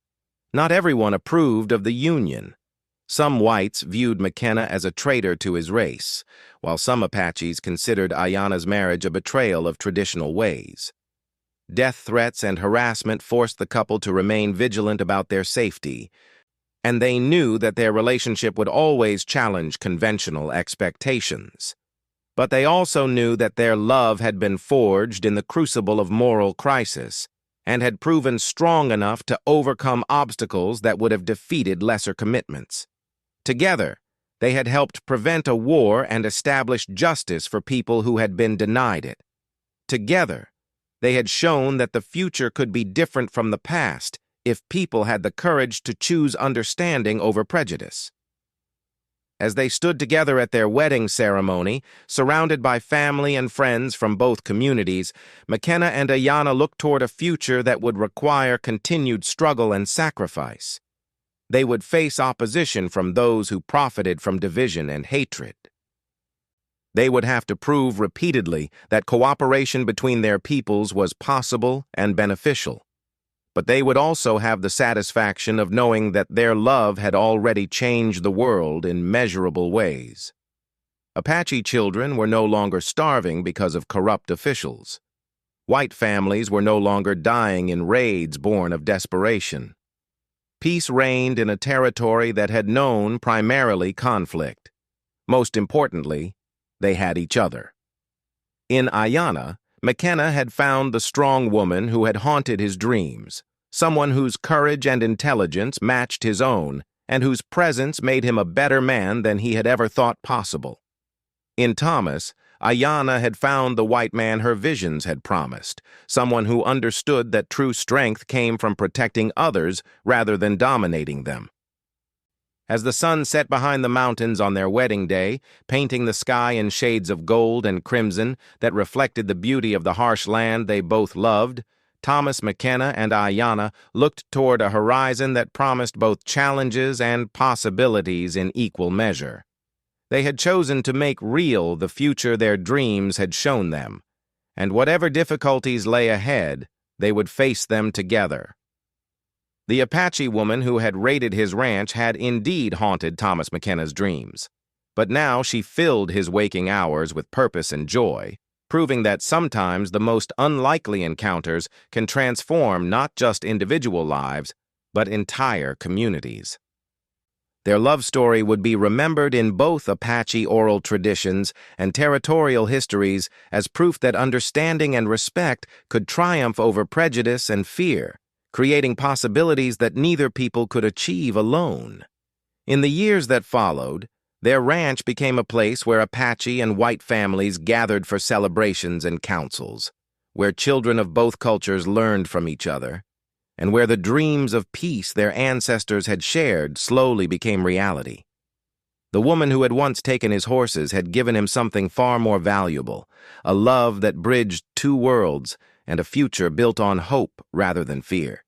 Not everyone approved of the union. Some whites viewed McKenna as a traitor to his race, while some Apaches considered Ayanna's marriage a betrayal of traditional ways. Death threats and harassment forced the couple to remain vigilant about their safety, and they knew that their relationship would always challenge conventional expectations. But they also knew that their love had been forged in the crucible of moral crisis and had proven strong enough to overcome obstacles that would have defeated lesser commitments. Together, they had helped prevent a war and establish justice for people who had been denied it. Together, they had shown that the future could be different from the past if people had the courage to choose understanding over prejudice. As they stood together at their wedding ceremony, surrounded by family and friends from both communities, McKenna and Ayanna looked toward a future that would require continued struggle and sacrifice. They would face opposition from those who profited from division and hatred. They would have to prove repeatedly that cooperation between their peoples was possible and beneficial. But they would also have the satisfaction of knowing that their love had already changed the world in measurable ways. Apache children were no longer starving because of corrupt officials. White families were no longer dying in raids born of desperation. Peace reigned in a territory that had known primarily conflict. Most importantly, they had each other. In Ayanna, McKenna had found the strong woman who had haunted his dreams, someone whose courage and intelligence matched his own, and whose presence made him a better man than he had ever thought possible. In Thomas, Ayanna had found the white man her visions had promised, someone who understood that true strength came from protecting others rather than dominating them. As the sun set behind the mountains on their wedding day, painting the sky in shades of gold and crimson that reflected the beauty of the harsh land they both loved, Thomas McKenna and Ayanna looked toward a horizon that promised both challenges and possibilities in equal measure. They had chosen to make real the future their dreams had shown them, and whatever difficulties lay ahead, they would face them together. The Apache woman who had raided his ranch had indeed haunted Thomas McKenna's dreams, but now she filled his waking hours with purpose and joy, proving that sometimes the most unlikely encounters can transform not just individual lives, but entire communities. Their love story would be remembered in both Apache oral traditions and territorial histories as proof that understanding and respect could triumph over prejudice and fear, creating possibilities that neither people could achieve alone. In the years that followed, their ranch became a place where Apache and white families gathered for celebrations and councils, where children of both cultures learned from each other, and where the dreams of peace their ancestors had shared slowly became reality. The woman who had once taken his horses had given him something far more valuable, a love that bridged two worlds and a future built on hope rather than fear.